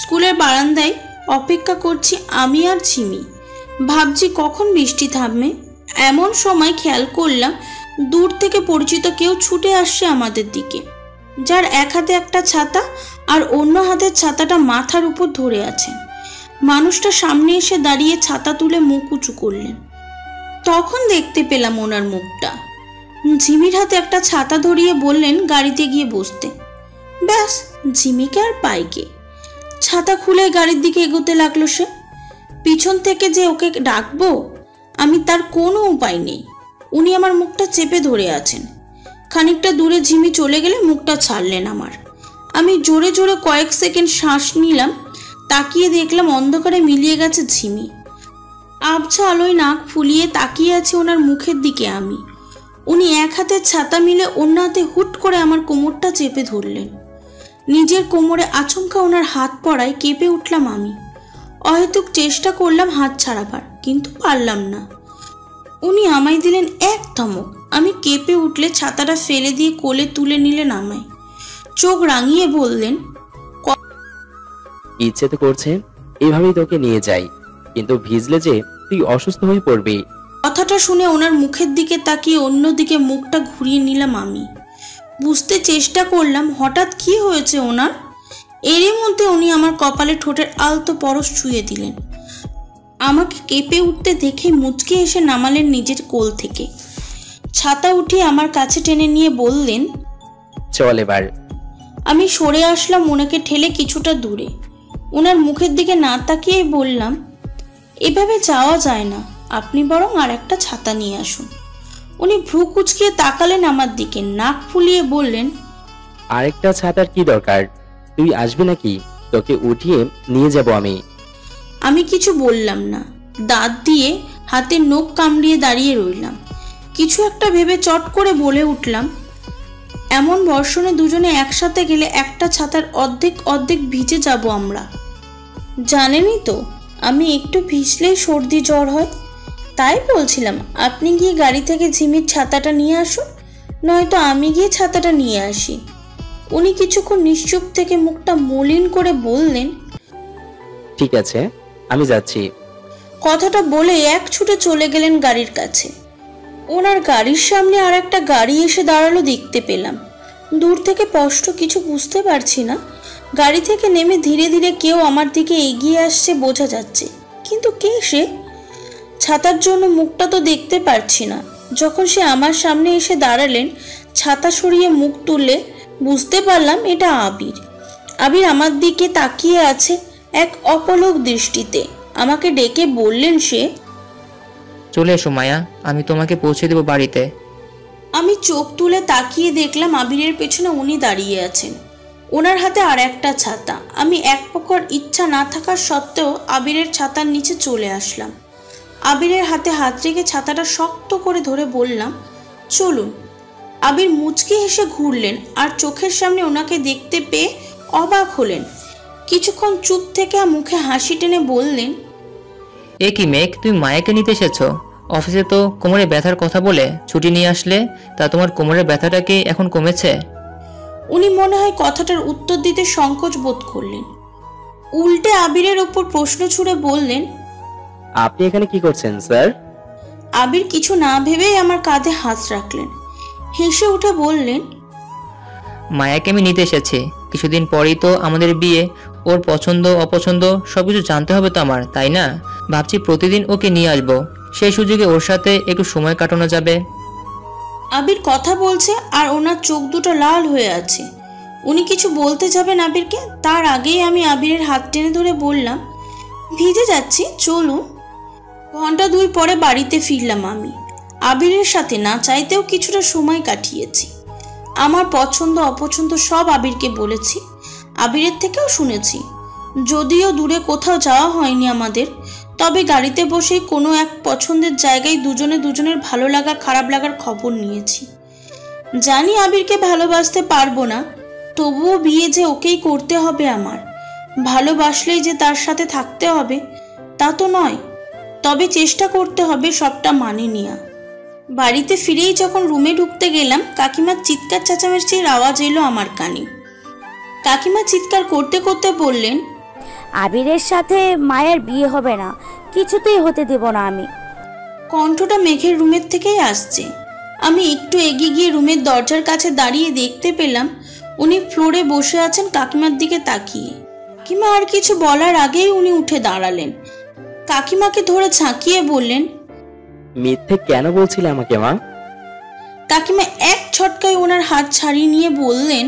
স্কুলের বারান্দায় অপেক্ষা করছি আমি আর ঝিমি। ভাবছি কখন বৃষ্টি থামবে। এমন সময় খেয়াল করলাম দূর থেকে পরিচিত কেউ ছুটে আসছে আমাদের দিকে, যার এক হাতে একটা ছাতা আর অন্য হাতের ছাতাটা মাথার উপর ধরে আছেন। মানুষটা সামনে এসে দাঁড়িয়ে ছাতা তুলে মুখ উঁচু করলেন। তখন দেখতে পেলাম ওনার মুখটা। ঝিমির হাতে একটা ছাতা ধরিয়ে বললেন গাড়িতে গিয়ে বসতে। ব্যাস, ঝিমিকে আর পাইকে। ছাতা খুলে গাড়ির দিকে এগোতে লাগলো সে। পিছন থেকে যে ওকে ডাকবো আমি তার কোনো উপায় নেই। উনি আমার মুখটা চেপে ধরে আছেন। খানিকটা দূরে ঝিমি চলে গেলে মুখটা ছাড়লেন আমার। আমি জোরে জোরে কয়েক সেকেন্ড শ্বাস নিলাম। তাকিয়ে দেখলাম অন্ধকারে মিলিয়ে গেছে ঝিমি। আবছা আলোয় নাক ফুলিয়ে তাকিয়ে আছে ওনার মুখের দিকে আমি। উনি এক হাতের ছাতা মিলে অন্য হাতে হুট করে আমার কোমরটা চেপে ধরলেন। নিজের কোমরে আচমকা ওনার হাত পড়ায় কেঁপে উঠলাম আমি। অহেতুক চেষ্টা করলাম হাত ছাড়াবার, কিন্তু পারলাম না। উনি আমায় দিলেন এক ধমক। আমি কেঁপে উঠলে ছাতাটা ফেলে দিয়ে কোলে তুলে নিলেন আমায়। চোখ রাঙিয়ে বললেন, ইচ্ছে তো করছে এভাবেই তোকে নিয়ে যাই, কিন্তু ভিজলে যে তুই অসুস্থ হয়ে পড়বি। কথাটা শুনে ওনার মুখের দিকে তাকিয়ে অন্যদিকে মুখটা ঘুরিয়ে নিলাম আমি। বুঝতে চেষ্টা করলাম হঠাৎ কি হয়েছে ওনার। এরই মধ্যে উনি আমার কপালে ঠোঁটের আলতো পরশ ছুঁয়ে দিলেন। আমাকে কেঁপে উঠতে দেখে মুচকে এসে নামালেন নিজের কোল থেকে। ছাতা উঠিয়ে আমার কাছে টেনে নিয়ে বললেন, চল এবার। আমি সরে আসলাম ওনাকে ঠেলে কিছুটা দূরে। ওনার মুখের দিকে না তাকিয়ে বললাম, এভাবে যাওয়া যায় না, আপনি বরং আর একটা ছাতা নিয়ে আসুন। উনি ভ্রু কুচকিয়ে তাকালেন আমার দিকে, নাক ফুলিয়ে বললেন, আরেকটা ছাতার কি দরকার? তুই আসবি নাকি? তোকে উঠিয়ে নিয়ে যাব আমি। আমি কিছু বললাম না। দাঁত দিয়ে হাতের নখ কামড়িয়ে দাঁড়িয়ে রইলাম। কিছু একটা ভেবে চট করে বলে উঠলাম, এমন বর্ষণে দুজনে একসাথে গেলে একটা ছাতার অর্ধেক অর্ধেক ভিজে যাব আমরা। জানেনই তো আমি একটু ভিজলেই সর্দি জ্বর হয়। তাই বলছিলাম আপনি গিয়ে গাড়ি থেকে ঝিমির ছাতাটা নিয়ে আসুন, নয়তো আমি গিয়ে ছাতাটা নিয়ে আসি। উনি কিছুক্ষণ নিশ্চুপ থেকে মুখটা মলিন করে বললেন, ঠিক আছে, আমি যাচ্ছি। কথাটা বলে এক ছুটে চলে গেলেন গাড়ির কাছে। ওনার গাড়ির সামনে আর একটা গাড়ি এসে দাঁড়ালো দেখতে পেলাম। দূর থেকে স্পষ্ট কিছু বুঝতে পারছি না। গাড়ি থেকে নেমে ধীরে ধীরে কেউ আমার দিকে এগিয়ে আসছে বোঝা যাচ্ছে, কিন্তু কে সে? ছাতার জন্য মুখটা তো দেখতে পারছি না। যখন সে আমার সামনে এসে দাঁড়ালেন, ছাতা সরিয়ে মুখ তুলে বুঝতে পারলাম এটা আবির। আবির আমার দিকে তাকিয়ে আছে এক অপলক দৃষ্টিতে। আমাকে ডেকে বললেন সে, চলে এসো মায়া, আমি তোমাকে পৌঁছে দেবো বাড়িতে। আমি চোখ তুলে তাকিয়ে দেখলাম আবিরের পেছনে উনি দাঁড়িয়ে আছেন। ওনার হাতে আর একটা ছাতা। আমি এক প্রকার ইচ্ছা না থাকার সত্ত্বেও আবিরের ছাতার নিচে চলে আসলাম। আবিরের হাতে হাত রেখে ছাতাটা শক্ত করে ধরে বললাম, চলুন। আবির মুচকি হেসে ঘুরলেন আর চোখের সামনে ওনাকে দেখতে পেয়ে অবাক হলেন। কিছুক্ষণ চুপ থেকে মুখে হাসি টেনে বললেন, এ কি মেঘ, তুমি মায়াকে নিতে এসেছো? অফিসে তো কোমরে ব্যথার কথা বলে ছুটি নিয়ে আসলে, তা তোমার কোমরের ব্যথাটা কি এখন কমেছে? উনি মনে হয় কথাটার উত্তর দিতে সংকোচ বোধ করলেন। উল্টে আবিরের ওপর প্রশ্ন ছুড়ে বললেন, আপনি এখানে কি করছেন স্যার? আবির কিছু না ভেবেই আমার কাঁধে হাত রাখলেন। হেসে উঠে বললেন, মায়াকে আমি নিতে এসেছি। কিছুদিন পরেই তো আমাদের বিয়ে। ওর পছন্দ অপছন্দ সবকিছু জানতে হবে তো আমার, তাই না? ভাবছি প্রতিদিন ওকে নিয়ে আসবো, সেই সুযোগে ওর সাথে একটু সময় কাটানো যাবে। আবির কথা বলছে আর ওনার চোখ দুটো লাল হয়ে আছে। উনি কিছু বলতে যাবেন আবিরকে, তার আগেই আমি আবিরের হাত টেনে ধরে বললাম, ভিজে যাচ্ছি, চলুন। ঘন্টা 2 পরে বাড়িতে ফিরলাম আমি। আবিরের সাথে না চাইতেও কিছুটা সময় কাটিয়েছি। আমার পছন্দ অপছন্দ সব আবিরকে বলেছি, আবিরের থেকেও শুনেছি। যদিও দূরে কোথাও যাওয়া হয়নি আমাদের, তবে গাড়িতে বসেই কোনো এক পছন্দের জায়গায় দুজনে দুজনের ভালো লাগা খারাপ লাগার খবর নিয়েছি। জানি আবিরকে ভালোবাসতে পারবো না, তবুও বিয়ে যে ওকেই করতে হবে আমার। ভালোবাসলেই যে তার সাথে থাকতে হবে তা তো নয়, তবে চেষ্টা করতে হবে সবটা মানে নেওয়া। বাড়িতে ফিরেই যখন রুমে ঢুকতে গেলাম, কাকিমার চিৎকার চেঁচামেচির আওয়াজ এলো আমার কানে। কাকিমা চিৎকার করতে করতে বললেন, আবিরের সাথে মায়ের বিয়ে হবে না, কিছুতেই হতে দেব না আমি। কণ্ঠটা মেঘের রুমের থেকেই আসছে। আমি একটু এগিয়ে গিয়ে রুমের দরজার কাছে দাঁড়িয়ে দেখতে পেলাম উনি ফ্লোরে বসে আছেন কাকিমার দিকে তাকিয়ে। কাকিমা আর কিছু বলার আগেই উনি উঠে দাঁড়ালেন। কাকিমাকে ধরে ঝাঁকিয়ে বললেন, মিথ্যে কেন বলছিলে আমাকে মা? কাকিমা এক ছটকায় ওনার হাত ছাড়িয়ে নিয়ে বললেন,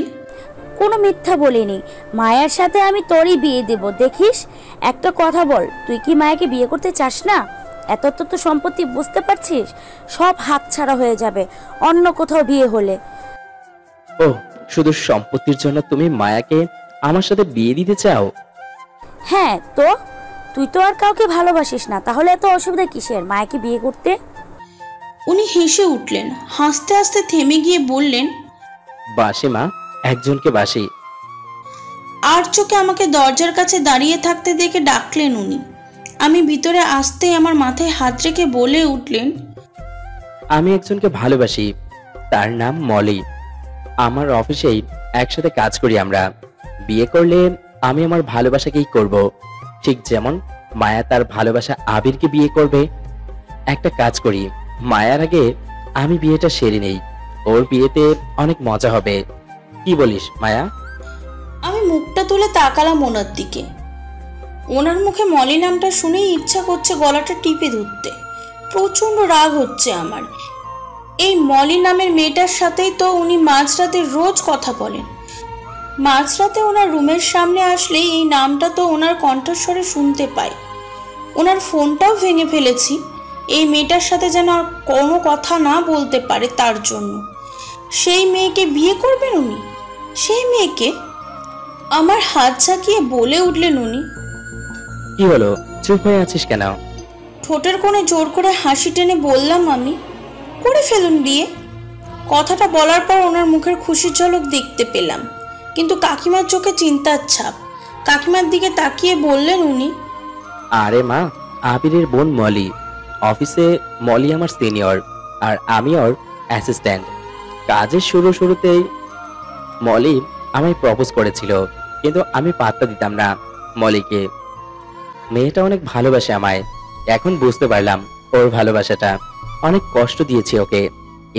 কোনো মিথ্যা বলিনি, মায়ের সাথে আমি তোরই বিয়ে দেব, দেখিস। একটা কথা বল, তুই কি মায়াকে বিয়ে করতে চাস না? এত তো সম্পত্তি, বুঝতে পারছিস, সব হাতছাড়া হয়ে যাবে অন্য কোথাও বিয়ে হলে। ও, শুধু সম্পত্তির জন্য তুমি মায়াকে আমার সাথে বিয়ে দিতে চাও? হ্যাঁ তো, তুই তো আর কাউকে ভালোবাসিস না, তাহলে এত অসুবিধা কিসের মায়াকে বিয়ে করতে? উনি হেসে উঠলেন, হাসতে হাসতে থেমে গিয়ে বললেন, বাসি মা, একজনকে বাসি। আর চোখে আমাকে দরজার কাছে দাঁড়িয়ে থাকতে দেখে ডাকলেন উনি। আমি ভিতরে আসতেই আমার মাথায় হাত রেখে বলে উঠলেন, আমি একজনকে ভালোবাসি, তার নাম মলি। আমার অফিসেই একসাথে কাজ করি আমরা। বিয়ে করলে আমি আমার ভালোবাসাকেই করব, ঠিক যেমন মায়া তার ভালোবাসা আবিরকে বিয়ে করবে। একটা কাজ করি, মায়ার আগে আমি বিয়েটা সেরে নেই, ওর বিয়েতে অনেক মজা হবে। কি বলিস মায়া? আমি মুখটা তুলে তাকালাম ওনার দিকে। ওনার মুখে মলি নামটা শুনেই ইচ্ছা করছে গলাটা টিপে ধরতে। প্রচণ্ড রাগ হচ্ছে আমার। এই মলি নামের মেয়েটার সাথেই তো উনি মাঝরাতে রোজ কথা বলেন। মাঝরাতে ওনার রুমের সামনে আসলেই এই নামটা তো ওনার কণ্ঠস্বরে শুনতে পাই। ওনার ফোনটাও ভেঙে ফেলেছি এই মেয়েটার সাথে যেন আর কোনো কথা না বলতে পারে তার জন্য। সেই মেয়েকে বিয়ে করবেন উনি? সেই মেয়েকে? আমার হাত ঝাঁকিয়ে বলে উঠলেন উনি। কি হলো, চুপ হয়ে আছিস কেন? ঠোঁটের কোণে জোর করে হাসি টেনে বললাম, আমি করে ফেলুন বিয়ে। কথাটা বলার পর ওনার মুখের খুশির ঝলক দেখতে পেলাম, কিন্তু কাকিমার চোখে চিন্তার ছাপ। কাকিমার দিকে তাকিয়ে বললেন উনি, আরে মা, আবিরের বোন মলি। অফিসে মলি আমার সিনিয়র আর আমি ওর অ্যাসিস্ট্যান্ট। কাজের শুরুতেই মলি আমায় প্রপোজ করেছিল, কিন্তু আমি পাত্তা দিতাম না মলিকে। মেয়েটা অনেক ভালোবাসে আমায়, এখন বুঝতে পারলাম ওর ভালোবাসাটা। অনেক কষ্ট দিয়েছি ওকে,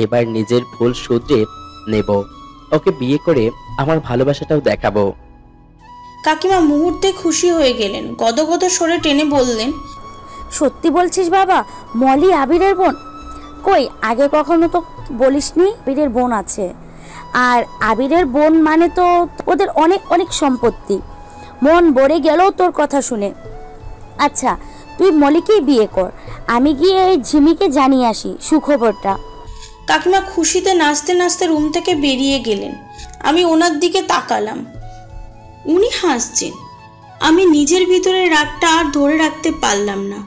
এবার নিজের ভুল শুধরে নেব। ওকে বিয়ে করে আমার ভালোবাসাটাও দেখাবো। কাকিমা মুহূর্তে খুশি হয়ে গেলেন, গদগদ সরে টেনে বললেন, সত্যি বলছিস বাবা? মলি আবিরের বোন? কই, আগে কখনো তো বলিসনি আবিরের বোন আছে। আর আবিরের বোন মানে তো ওদের অনেক অনেক সম্পত্তি। মন ভরে গেল তোর কথা শুনে। আচ্ছা, তুই মলিকেই বিয়ে কর, আমি গিয়ে এই ঝিমিকে জানিয়ে আসি সুখবরটা। কাকিমা খুশিতে নাচতে নাচতে রুম থেকে বেরিয়ে গেলেন। আমি ওনার দিকে তাকালাম, উনি হাসছেন। আমি নিজের ভিতরে রাগটা আর ধরে রাখতে পারলাম না।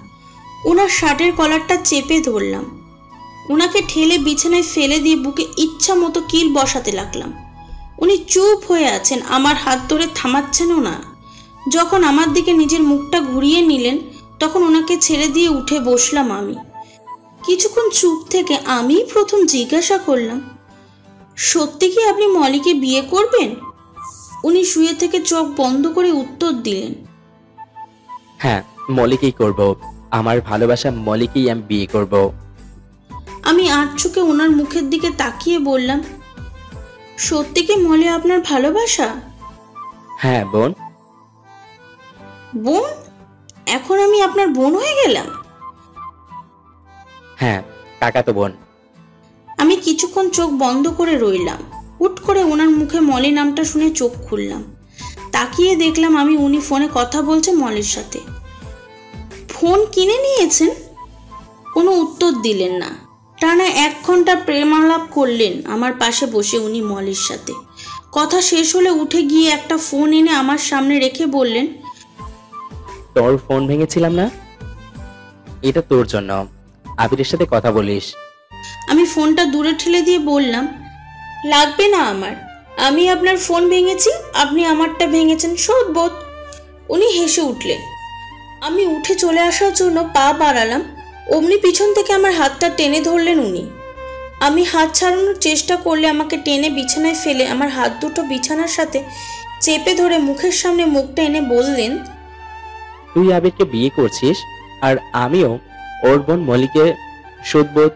ওনার শার্টের কলারটা চেপে ধরলাম। ওনাকে ঠেলে বিছানায় ফেলে দিয়ে বুকে ইচ্ছা মতো কিল বসাতে লাগলাম। উনি চুপ হয়ে আছেন, আমার হাত ধরে থামাচ্ছেনও না। যখন আমার দিকে নিজের মুখটা ঘুরিয়ে নিলেন তখন ওনাকে ছেড়ে দিয়ে উঠে বসলাম আমি। কিছুক্ষণ চুপ থেকে আমি প্রথম জিজ্ঞাসা করলাম, সত্যি কি আপনি মলিকে বিয়ে করবেন? উনি শুয়ে থেকে চোখ বন্ধ করে উত্তর দিলেন, হ্যাঁ, মলিকেই করব। আমার ভালোবাসা মলিকেই আমি বিয়ে করব। আমি আর চোখে ওনার মুখের দিকে তাকিয়ে বললাম, সত্যি কি মলি আপনার ভালোবাসা? হ্যাঁ বোন। বোন? এখন আমি আপনার বোন হয়ে গেলাম? হ্যাঁ, কাকাতো বোন। আমি কিছুক্ষণ চোখ বন্ধ করে রইলাম। হুট করে ওনার মুখে মলি নামটা শুনে চোখ খুললাম। তাকিয়ে দেখলাম উনি ফোনে কথা বলছে মলির সাথে। ফোন কিনে নিয়েছেন? কোনো উত্তর দিলেন না। টানা 1 ঘন্টা প্রেমালাপ করলেন আমার পাশে বসে উনি মলির সাথে। কথা শেষ হলে উঠে গিয়ে একটা ফোন এনে আমার সামনে রেখে বললেন, তোর ফোন ভেঙেছিলাম না, এটা তোর জন্য। আবিরের সাথে কথা বলিস। আমি ফোনটা দূরে ঠেলে দিয়ে বললাম, লাগবে না আমার। আমি আপনার ফোন ভেঙেছি, আপনি আমারটা ভেঙেছেন, সদবোধ। উনি হেসে উঠলেন। আমি উঠে চলে আসার জন্য পা বাড়ালাম, অমনি পিছন থেকে আমার হাতটা টেনে ধরলেন উনি। আমি হাত ছাড়ানোর চেষ্টা করলে আমাকে টেনে বিছানায় ফেলে আমার হাত দুটো বিছানার সাথে চেপে ধরে মুখের সামনে মুখটা এনে বললেন, তুই আবিরকে বিয়ে করছিস আর আমিও ওর বোন মলিকে সদবোধ।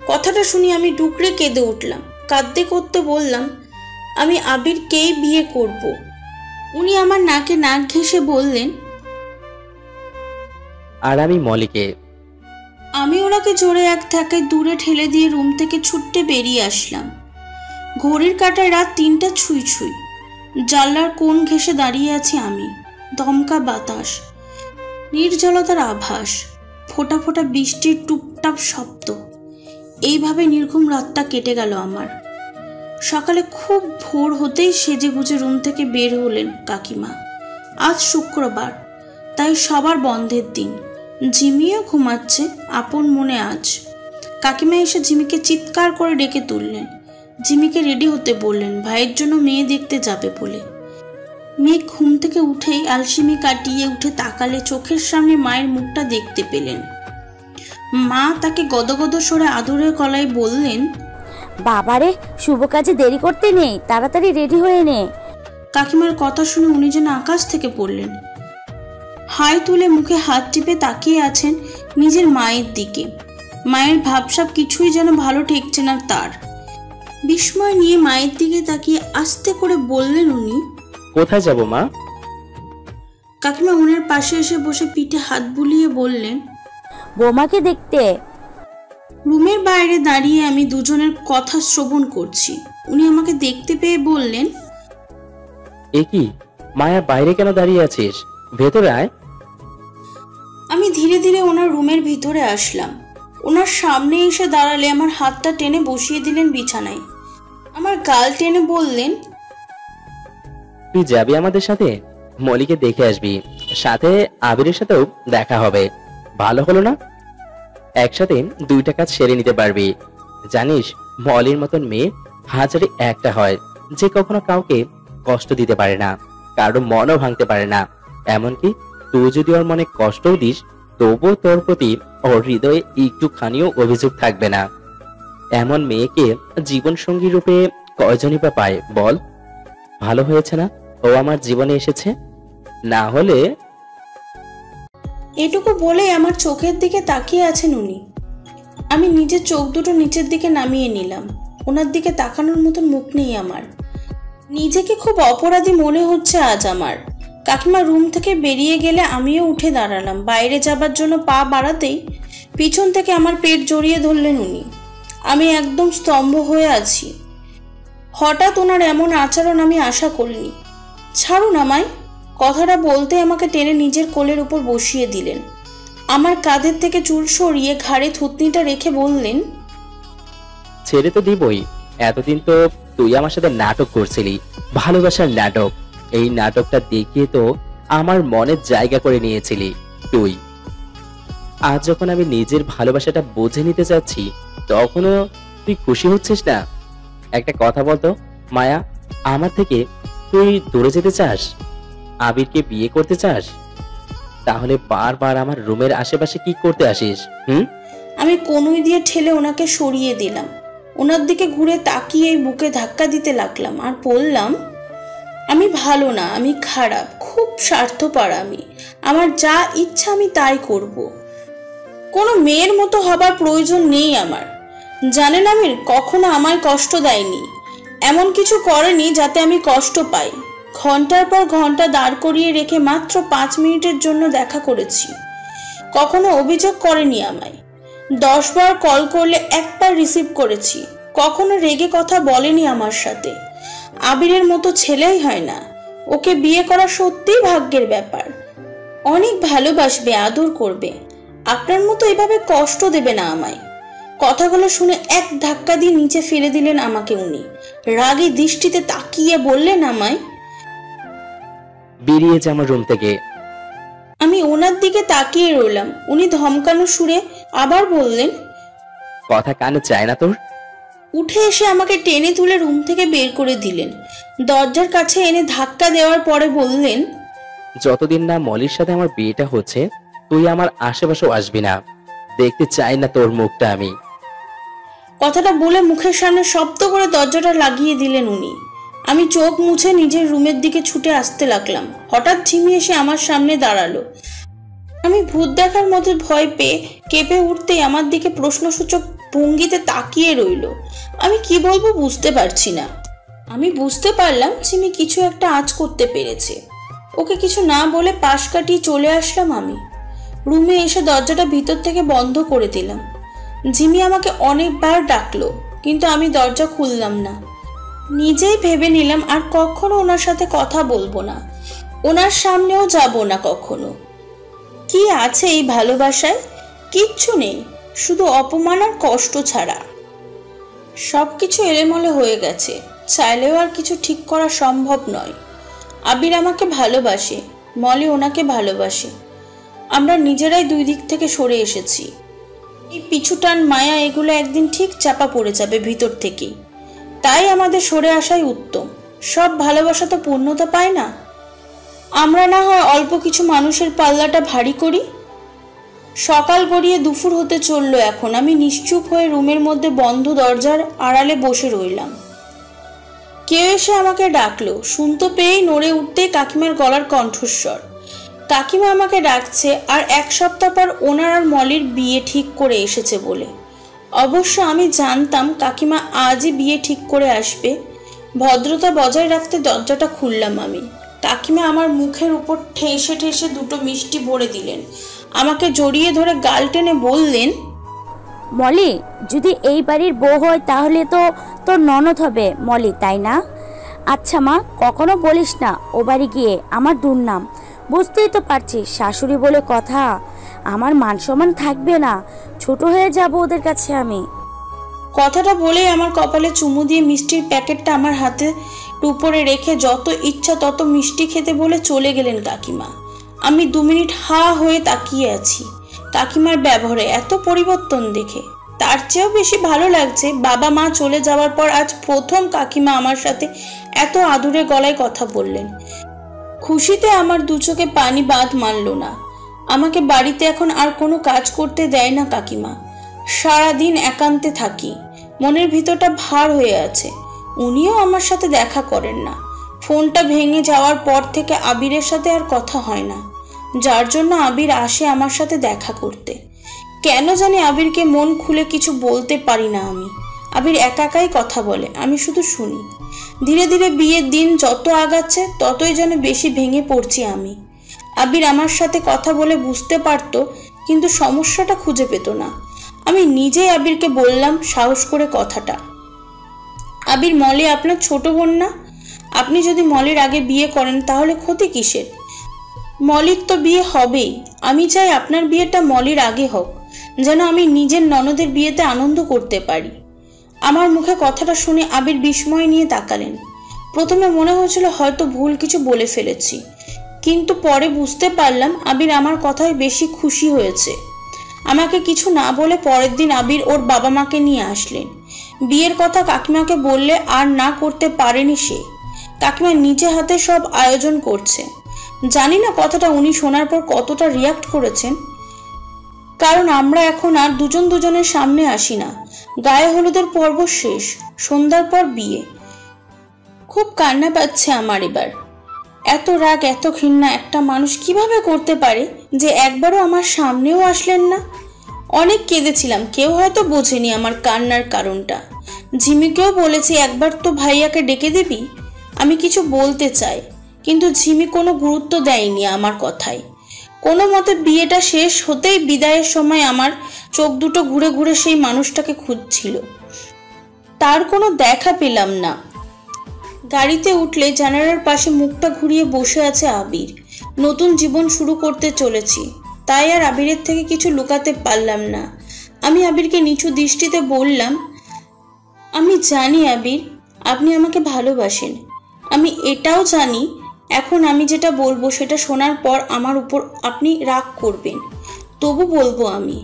কথাটা শুনে আমি ডুকরে কেঁদে উঠলাম। কাঁদতে করতে বললাম, আমি আবিরকেই বিয়ে করব। উনি আমার নাকে নাক ঘেঁষে বললেন, আর আমি মলিকে। আমি ওনাকে জোরে এক ধাক্কায় দূরে ঠেলে দিয়ে রুম থেকে ছুটতে বেরিয়ে আসলাম। ঘড়ির কাঁটায় রাত 3টা ছুঁই ছুঁই। জানলার কোণ ঘেঁষে দাঁড়িয়ে আছি আমি। দমকা বাতাস, নির্জলতার আভাস, ফোঁটা ফোঁটা বৃষ্টির টুপটাপ শব্দ। এইভাবে নির্ঘুম রাতটা কেটে গেল আমার। সকালে খুব ভোর হতেই সেজে গুজে রুম থেকে বের হলেন কাকিমা। আজ শুক্রবার, তাই সবার বন্ধের দিন। জিমিও ঘুমাচ্ছে আপন মনে আজ। কাকিমা এসে জিমিকে চিৎকার করে ডেকে তুললেন। জিমিকে রেডি হতে বললেন, ভাইয়ের জন্য মেয়ে দেখতে যাবে বলে। মেয়ে ঘুম থেকে উঠেই আলসেমি কাটিয়ে উঠে তাকালে চোখের সামনে মায়ের মুখটা দেখতে পেলেন। মা তাকে গদগদ সরে আদরের গলায় বললেন, বাবারে, শুভ কাজে দেরি করতে নেই, তাড়াতাড়ি রেডি হয়ে নে। কাকিমার কথা শুনে উনি যেন আকাশ থেকে পড়লেন। হাই তুলে মুখে হাত টিপে তাকিয়ে আছেন নিজের মায়ের দিকে। মায়ের ভাবসাব কিছুই যেন ভালো ঠেকছে না তার। বিস্ময় নিয়ে মায়ের দিকে তাকিয়ে আস্তে করে বললেন উনি, কোথায় যাব মা? কাকিমা উনার পাশে এসে বসে পিঠে হাত বুলিয়ে বললেন, বৌমাকে দেখতে। রুমের বাইরে দাঁড়িয়ে আমি দুজনের কথা শ্রবণ করছি। উনি আমাকে দেখতে পেয়ে বললেন, এ কি মায়া, বাইরে কেন দাঁড়িয়ে আছিস? ভেতরে আয়। আমি ধীরে ধীরে ওনার রুমের ভিতরে আসলাম। ওনার সামনে এসে দাঁড়ালে আমার হাতটা টেনে বসিয়ে দিলেন বিছানায়। আমার গাল টেনে বললেন, তুই যাবি আমাদের সাথে? মলিকে দেখে আসবি, সাথে আবিরের সাথেও দেখা হবে। ভালো হলো না? একসাথে 2টা কাজ সেরে নিতে পারবি। জানিস, মলির মতন মেয়ে হাজারে একটা হয় যে কখনো কাউকে কষ্ট দিতে পারে না, কারো মনও ভাঙতে পারে না। এমনকি তুই যদি ওর মনে কষ্টও দিস, তবুও তোর প্রতি ওর হৃদয়ে একটুখানিও অভিযোগ থাকবে না। এমন মেয়েকে জীবন সঙ্গী রূপে কয়জনই বা পায় বল? ভালো হয়েছে না ও আমার জীবনে এসেছে? না হলে। এটুকু বলে আমার চোখের দিকে তাকিয়ে আছেন উনি। আমি নিজের চোখ দুটো নিচের দিকে নামিয়ে নিলাম। ওনার দিকে তাকানোর মতন মুখ নেই আমার। নিজেকে খুব অপরাধী মনে হচ্ছে আজ আমার। কাকিমা রুম থেকে বেরিয়ে গেলে আমিও উঠে দাঁড়ালাম। বাইরে যাবার জন্য পা বাড়াতেই পিছন থেকে আমার পেট জড়িয়ে ধরলেন উনি। আমি একদম স্তম্ভ হয়ে আছি। হঠাৎ ওনার এমন আচরণ আমি আশা করিনি। ছাড়ুন আমায়, কথাটা বলতে আমাকে টেনে নিজের কোলের উপর বসিয়ে দিলেন। আমার কাঁধের থেকে চুল সরিয়ে ঘাড়ে থুতনিটা রেখে বললেন, ছেড়ে তো দিবই। এতদিন তো তুই আমার সাথে নাটক করছিলি, ভালোবাসার নাটক। এই নাটকটা দেখিয়ে তো আমার মনে জায়গা করে নিয়েছিলি তুই। আজ যখন আমি নিজের ভালোবাসাটা বুঝে নিতে চাচ্ছি তখনও তুই খুশি হচ্ছিস না? একটা কথা বলতো মায়া, আমার থেকে তুই দূরে যেতে চাস? আবিরকে বিয়ে করতে চাস? তাহলে বারবার আমার রুমের আশেপাশে কি করতে আসিস? আমি কনুই দিয়ে ঠেলে ওনাকে সরিয়ে দিলাম। ওনার দিকে ঘুরে তাকিয়ে বুকে ধাক্কা দিতে লাগলাম আর বললাম, আমি ভালো না, আমি খারাপ, খুব স্বার্থপর আমি। আমার যা ইচ্ছা আমি তাই করব। কোনো মেয়ের মতো হবার প্রয়োজন নেই আমার। জানেন আমির কখনো আমায় কষ্ট দেয়নি, এমন কিছু করেনি যাতে আমি কষ্ট পাই। ঘন্টার পর ঘন্টা দাঁড় করিয়ে রেখে মাত্র 5 মিনিটের জন্য দেখা করেছি। কখনো অভিযোগ করেনি আমায়। 10 বার কল করলে একবার রিসিভ করেছি। কখনো রেগে কথা বলেনি আমার সাথে। আবিরের মতো ছেলেই হয় না। ওকে বিয়ে করা সত্যিই ভাগ্যের ব্যাপার। অনেক ভালোবাসবে, আদর করবে, আপনার মতো এভাবে কষ্ট দেবে না আমায়। কথাগুলো শুনে এক ধাক্কা দিয়ে নিচে ফেলে দিলেন আমাকে উনি। রাগী দৃষ্টিতে তাকিয়ে বললেন আমায়, বেরিয়ে যা আমার রুম থেকে। আমি ওনার দিকে তাকিয়ে রইলাম। উনি ধমকানো সুরে আবার বললেন, কথা কানে চায় না তোর? উঠে এসে আমাকে টেনে তুলে রুম থেকে বের করে দিলেন। দরজার কাছে এনে ধাক্কা দেওয়ার পরে বললেন, যতদিন না মলির সাথে আমার বিয়েটা হচ্ছে তুই আমার আশেপাশেও আসবি না। দেখতে চাই না তোর মুখটা আমি। কথাটা বলে মুখের সামনে শব্দ করে দরজাটা লাগিয়ে দিলেন উনি। আমি চোখ মুছে নিজের রুমের দিকে ছুটে আসতে লাগলাম। হঠাৎ ঝিমি এসে আমার সামনে দাঁড়ালো। আমি ভূত দেখার মতো ভয় পেয়ে কেঁপে উঠতেই আমার দিকে প্রশ্নসূচক ভঙ্গিতে তাকিয়ে রইল। আমি কি বলবো বুঝতে পারছি না। আমি বুঝতে পারলাম ঝিমি কিছু একটা আঁচ করতে পেরেছে। ওকে কিছু না বলে পাশ কাটিয়ে চলে আসলাম আমি। রুমে এসে দরজাটা ভিতর থেকে বন্ধ করে দিলাম। ঝিমি আমাকে অনেকবার ডাকলো, কিন্তু আমি দরজা খুললাম না। নিজেই ভেবে নিলাম আর কখনো ওনার সাথে কথা বলবো না, ওনার সামনেও যাব না কখনো। কি আছে এই ভালোবাসায়? কিচ্ছু নেই, শুধু অপমান আর কষ্ট ছাড়া। সবকিছু এলোমেলো হয়ে গেছে, চাইলেও আর কিছু ঠিক করা সম্ভব নয়। আবির আমাকে ভালোবাসে, মলি ওনাকে ভালোবাসে। আমরা নিজেরাই দুই দিক থেকে সরে এসেছি। এই পিছুটান মায়া এগুলো একদিন ঠিক চাপা পড়ে যাবে ভিতর থেকেই। তাই আমাদের সরে আসাই উত্তম। সব ভালোবাসা তো পূর্ণতা পায় না। আমরা না হয় অল্প কিছু মানুষের পাল্লাটা ভারী করি। সকাল গড়িয়ে দুপুর হতে চললো। এখন আমি নিশ্চুপ হয়ে রুমের মধ্যে বন্ধ দরজার আড়ালে বসে রইলাম। কেউ এসে আমাকে ডাকলো। শুনতে পেয়েই নড়ে উঠতেই কাকিমার গলার কণ্ঠস্বর। কাকিমা আমাকে ডাকছে আর 1 সপ্তাহ পর ওনার আর মলির বিয়ে ঠিক করে এসেছে বলে। অবশ্য আমি জানতাম কাকিমা আজই বিয়ে ঠিক করে আসবে। ভদ্রতা বজায় রাখতে দরজাটা খুললাম আমি। কাকিমা আমার মুখের উপর ঠেসে ঠেসে 2টো মিষ্টি ভরে দিলেন। আমাকে জড়িয়ে ধরে গাল টেনে বললেন, মলি, যদি এই বাড়ির বউ হয় তাহলে তো তোর ননদ হবে মলি, তাই না? আচ্ছা মা, কখনো বলিস না ও বাড়ি গিয়ে আমার দুর্নাম। বুঝতেই তো পারছিস, শাশুড়ি বলে কথা, আমার মান সম্মান থাকবে না, ছোট হয়ে যাব ওদের কাছে আমি। কথাটা বলেই আমার কপালে চুমু দিয়ে মিষ্টির প্যাকেটটা আমার হাতে উপরে রেখে যত ইচ্ছা তত মিষ্টি খেতে বলে চলে গেলেন কাকিমা। আমি 2 মিনিট হা হয়ে তাকিয়ে আছি। কাকিমার ব্যবহারে এত পরিবর্তন দেখে তার চেয়েও বেশি ভালো লাগছে বাবা মা চলে যাওয়ার পর আজ প্রথম কাকিমা আমার সাথে এত আদুরে গলায় কথা বললেন। খুশিতে আমার 2 চোখে পানি বাঁধ মানল না। আমাকে বাড়িতে এখন আর কোনো কাজ করতে দেয় না কাকিমা। সারাদিন একান্তে থাকি, মনের ভিতরটা ভার হয়ে আছে। উনিও আমার সাথে দেখা করেন না। ফোনটা ভেঙে যাওয়ার পর থেকে আবিরের সাথে আর কথা হয় না, যার জন্য আবির আসে আমার সাথে দেখা করতে। কেন জানি আবিরকে মন খুলে কিছু বলতে পারি না আমি। আবির একাই কথা বলে, আমি শুধু শুনি। ধীরে ধীরে বিয়ের দিন যত আগাচ্ছে ততই যেন বেশি ভেঙে পড়ছি আমি। আবির আমার সাথে কথা বলে বুঝতে পারত, কিন্তু সমস্যাটা খুঁজে পেত না। আমি নিজেই আবিরকে বললাম সাহস করে কথাটা, আবির, মলি আপনার ছোট বোন না? আপনি যদি মলির আগে বিয়ে করেন তাহলে ক্ষতি কিসের? মলির তো বিয়ে হবেই। আমি চাই আপনার বিয়েটা মলির আগে হোক, যেন আমি নিজের ননদের বিয়েতে আনন্দ করতে পারি। আমার মুখে কথাটা শুনে আবির বিস্ময় নিয়ে তাকালেন। প্রথমে মনে হয়েছিল হয়তো ভুল কিছু বলে ফেলেছি, কিন্তু পরে বুঝতে পারলাম আবির আমার কথায় বেশি খুশি হয়েছে। আমাকে কিছু না বলে পরের দিন আবির ওর বাবা মাকে নিয়ে আসলেন। বিয়ের কথা কাকিমাকে বললে আর না করতে পারেনি সে। কাকিমা নিজে হাতে সব আয়োজন করছে। জানি না কথাটা উনি শোনার পর কতটা রিয়াক্ট করেছেন, কারণ আমরা এখন আর দুজন দুজনের সামনে আসি না। গায়ে হলুদের পর্ব শেষ, সন্ধ্যার পর বিয়ে। খুব কান্না পাচ্ছে আমার এবার। এত রাগ, এত ঘৃণা একটা মানুষ কিভাবে করতে পারে যে একবারও আমার সামনেও আসলেন না। অনেক কেঁদেছিলাম, কেউ হয়তো বোঝেনি আমার কান্নার কারণটা। ঝিমিকেও বলেছি একবার তো ভাইয়াকে ডেকে দিবি, আমি কিছু বলতে চাই, কিন্তু ঝিমি কোনো গুরুত্ব দেয়নি আমার কথায়। কোনো মতে বিয়েটা শেষ হতেই বিদায়ের সময় আমার চোখ দুটো ঘুরে ঘুরে সেই মানুষটাকে খুঁজছিল, তার কোনো দেখা পেলাম না। গাড়িতে উঠলে জানালার পাশে মুখটা ঘুরিয়ে বসে আছে আবির। নতুন জীবন শুরু করতে চলেছি, তাই আর আবিরের থেকে কিছু লুকাতে পারলাম না। আমি আবিরকে নিচু দৃষ্টিতে বললাম, আমি জানি আবির আপনি আমাকে ভালোবাসেন। আমি এটাও জানি এখন আমি যেটা বলবো সেটা শোনার পর আমার উপর আপনি রাগ করবেন, তবু বলবো আমি,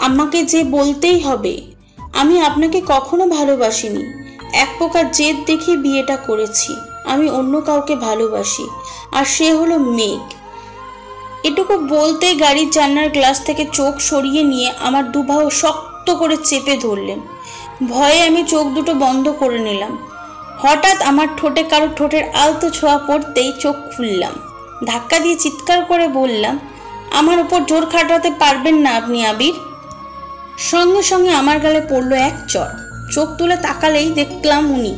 আমাকে যে বলতেই হবে। আমি আপনাকে কখনো ভালোবাসিনি, এক প্রকার জেদ দেখে বিয়েটা করেছি। আমি অন্য কাউকে ভালোবাসি, আর সে হলো মেঘ। এটুকু বলতেই গাড়ির জানলার গ্লাস থেকে চোখ সরিয়ে নিয়ে আমার দুবাহু শক্ত করে চেপে ধরলেন। ভয়ে আমি চোখ দুটো বন্ধ করে নিলাম। হঠাৎ আমার ঠোঁটে কারো ঠোঁটের আলতো ছোঁয়া পড়তেই চোখ খুললাম। ধাক্কা দিয়ে চিৎকার করে বললাম, আমার উপর জোর খাটাতে পারবেন না আপনি আবির। সঙ্গে সঙ্গে আমার গালে পড়লো এক চড়। চোখ তুলে তাকালেই দেখলাম উনি।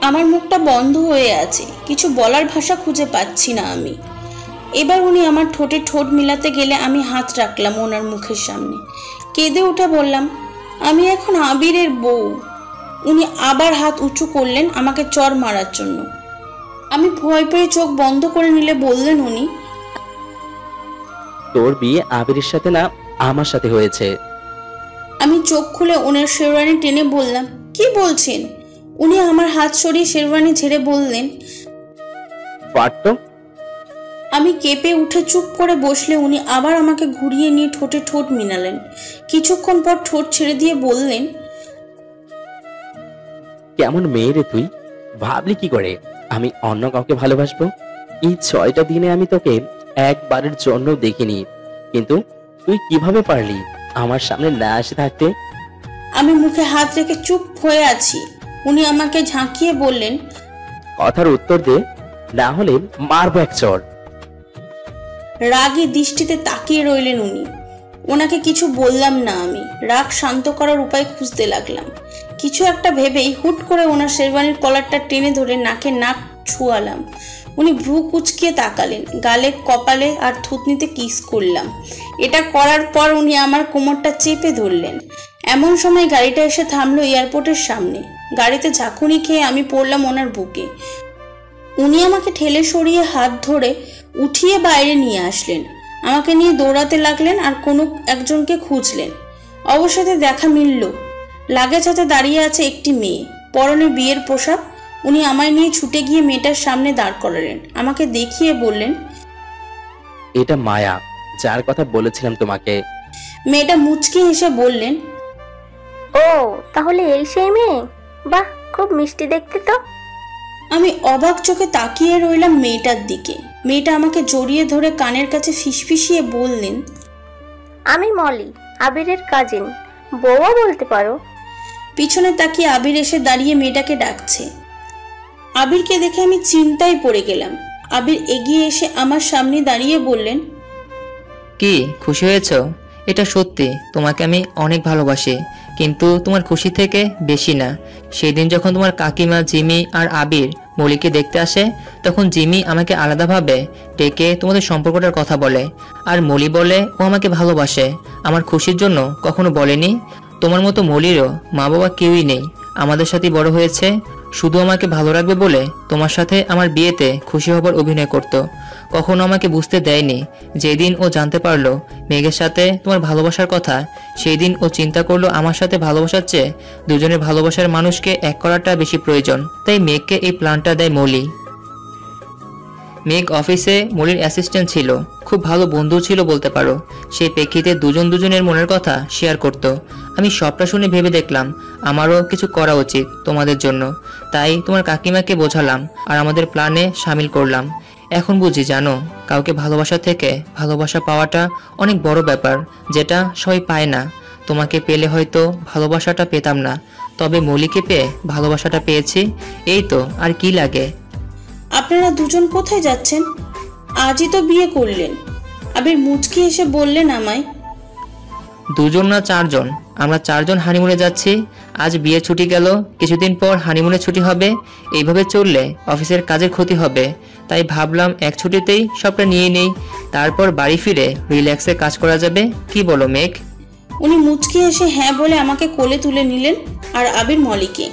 আমার মুখটা বন্ধ হয়ে আছে, কিছু বলার ভাষা খুঁজে পাচ্ছি না আমি। এবার উনি আমার ঠোঁটে ঠোঁট মিলাতে গেলে আমি হাত রাখলাম ওনার মুখের সামনে। কেঁদে উঠে বললাম, আমি এখন আবিরের বউ। উনি আবার হাত উঁচু করলেন আমাকে চড় মারার জন্য। আমি ভয় পেয়ে চোখ বন্ধ করে নিলে বললেন উনি, তোর বিয়ে আবিরের সাথে না, আমার সাথে হয়েছে। আমি চোখ খুলে ওনার শেরওয়ানি টেনে বললাম, কি বলছেন? উনি আমার হাত সরিয়ে শেরওয়ানি ঝেড়ে বললেন, ফাট্ট। আমি কেঁপে উঠে চুপ করে বসলে উনি আবার আমাকে ঘুরিয়ে নিয়ে ঠোঁটে ঠোঁট মিলালেন। কিছুক্ষণ পর ঠোঁট ছেড়ে দিয়ে বললেন, কেমন মেয়ে রে তুই? ভাবলি কি করে আমি অন্য কাউকে ভালোবাসবো? এই 6টা দিনে আমি তোকে একবারের জন্য দেখিনি, কিন্তু তুই কিভাবে পারলি আমার সামনে না এসে থাকতে? আমি মুখে হাত রেখে চুপ হয়ে আছি। উনি আমাকে ঝাঁকিয়ে বললেন, কথার উত্তর দে, না হলে মারবো এক চড়। রাগে দৃষ্টিতে তাকিয়ে রইলেন উনি। ওনাকে কিছু বললাম না আমি। রাগ শান্ত করার উপায় খুঁজতে লাগলাম। কিছু একটা ভেবেই হুট করে ওনার শেরওয়ানির কলারটা টেনে ধরে নাকে নাক ছুয়ালাম। উনি ভ্রু কুচকিয়ে তাকালেন। গালে, কপালে আর থুতনিতে কিস করলাম। এটা করার পর উনি আমার কোমরটা চেপে ধরলেন। এমন সময় গাড়িটা এসে থামলো এয়ারপোর্টের সামনে। গাড়িতে ঝাঁকুনি খেয়ে আমি পড়লাম ওনার বুকে। উনি আমাকে ঠেলে সরিয়ে হাত ধরে উঠিয়ে বাইরে নিয়ে আসলেন। আমাকে নিয়ে দৌড়াতে লাগলেন আর কোনো একজনকে খুঁজলেন। অবশেষে দেখা মিলল। লাগেজ হাতে দাঁড়িয়ে আছে একটি মেয়ে, পরনে বিয়ের পোশাক। উনি আমায় নিয়ে ছুটে গিয়ে মেয়েটার সামনে দাঁড় করালেন। আমাকে দেখিয়ে বললেন, এটা মায়া, যার কথা বলেছিলাম তোমাকে। মেয়েটা মুচকি হেসে বললেন, ও তাহলে এই সেই মেয়ে? বাহ, খুব মিষ্টি দেখতে তো। আমি অবাক চোখে তাকিয়ে রইলাম মেয়েটার দিকে। মেয়েটা আমাকে জড়িয়ে ধরে কানের কাছে ফিসফিসিয়ে বললেন, আমি মলি, আবিরের কাজিন, বউও বলতে পারো। পিছনে তাকিয়ে আবির এসে দাঁড়িয়ে মেয়েটাকে ডাকছে। আবিরকে দেখে আমি চিন্তায় পড়ে গেলাম। আবির এগিয়ে এসে আমার সামনে দাঁড়িয়ে বললেন, কি খুশি হয়েছো? এটা সত্যি, তোমাকে আমি অনেক ভালোবাসি, কিন্তু তোমার খুশি থেকে বেশি না। সেই দিন যখন তোমার কাকিমা জিমি আর আবির মলিকে দেখতে আসে, তখন জিমি আমাকে আলাদাভাবে ডেকে তোমাদের সম্পর্কটার কথা বলে, আর মলি বলে ও আমাকে ভালোবাসে। আমার খুশির জন্য কখনো বলেনি। তোমার মতো মলিরও মা বাবা কেউই নেই, আমাদের সাথে বড় হয়েছে। শুধু আমাকে ভালো রাখবে বলে তোমার সাথে আমার বিয়েতে খুশি হবার অভিনয় করত। কখনো আমাকে বুঝতে দেয়নি। যেদিন ও জানতে পারলো মেঘের সাথে তোমার ভালোবাসার কথা, সেই দিন ও চিন্তা করলো আমার সাথে ভালোবাসার চেয়ে দুজনের ভালোবাসার মানুষকে এক করাটা বেশি প্রয়োজন। তাই মেঘকে এই প্ল্যানটা দেয় মলি। মেঘ অফিসে মলির অ্যাসিস্ট্যান্ট ছিল, খুব ভালো বন্ধু ছিল বলতে পারো। সেই প্রেক্ষিতে দুজন দুজনের মনের কথা শেয়ার করত। আমি সবটা শুনে ভেবে দেখলাম আমারও কিছু করা উচিত তোমাদের জন্য, তাই তোমার কাকিমাকে বোঝালাম আর আমাদের প্ল্যানে সামিল করলাম। এখন বুঝি জানো, কাউকে ভালোবাসা থেকে ভালোবাসা পাওয়াটা অনেক বড় ব্যাপার, যেটা সবাই পায় না। তোমাকে পেলে হয়তো ভালোবাসাটা পেতাম না, তবে মলিকে পেয়ে ভালোবাসাটা পেয়েছি, এই তো, আর কি লাগে। আপনারা দুজন কোথায় যাচ্ছেন? আজই তো বিয়ে করলেন। আবির মুচকি এসে বললেন আমায়। দুজন না চারজন, আমরা চারজন হানিমুনে যাচ্ছি। আজ বিয়ে ছুটি গেল, কিছুদিন পর হানিমুনে ছুটি হবে। এইভাবে চললে অফিসের কাজের ক্ষতি হবে, তাই ভাবলাম এক ছুটিতেই সবটা নিয়ে নেই, তারপর বাড়ি ফিরে রিল্যাক্সে কাজ করা যাবে। কি বলো মেঘ? উনি মুচকি এসে হ্যাঁ বলে আমাকে কোলে তুলে নিলেন আর আবির মলিকে।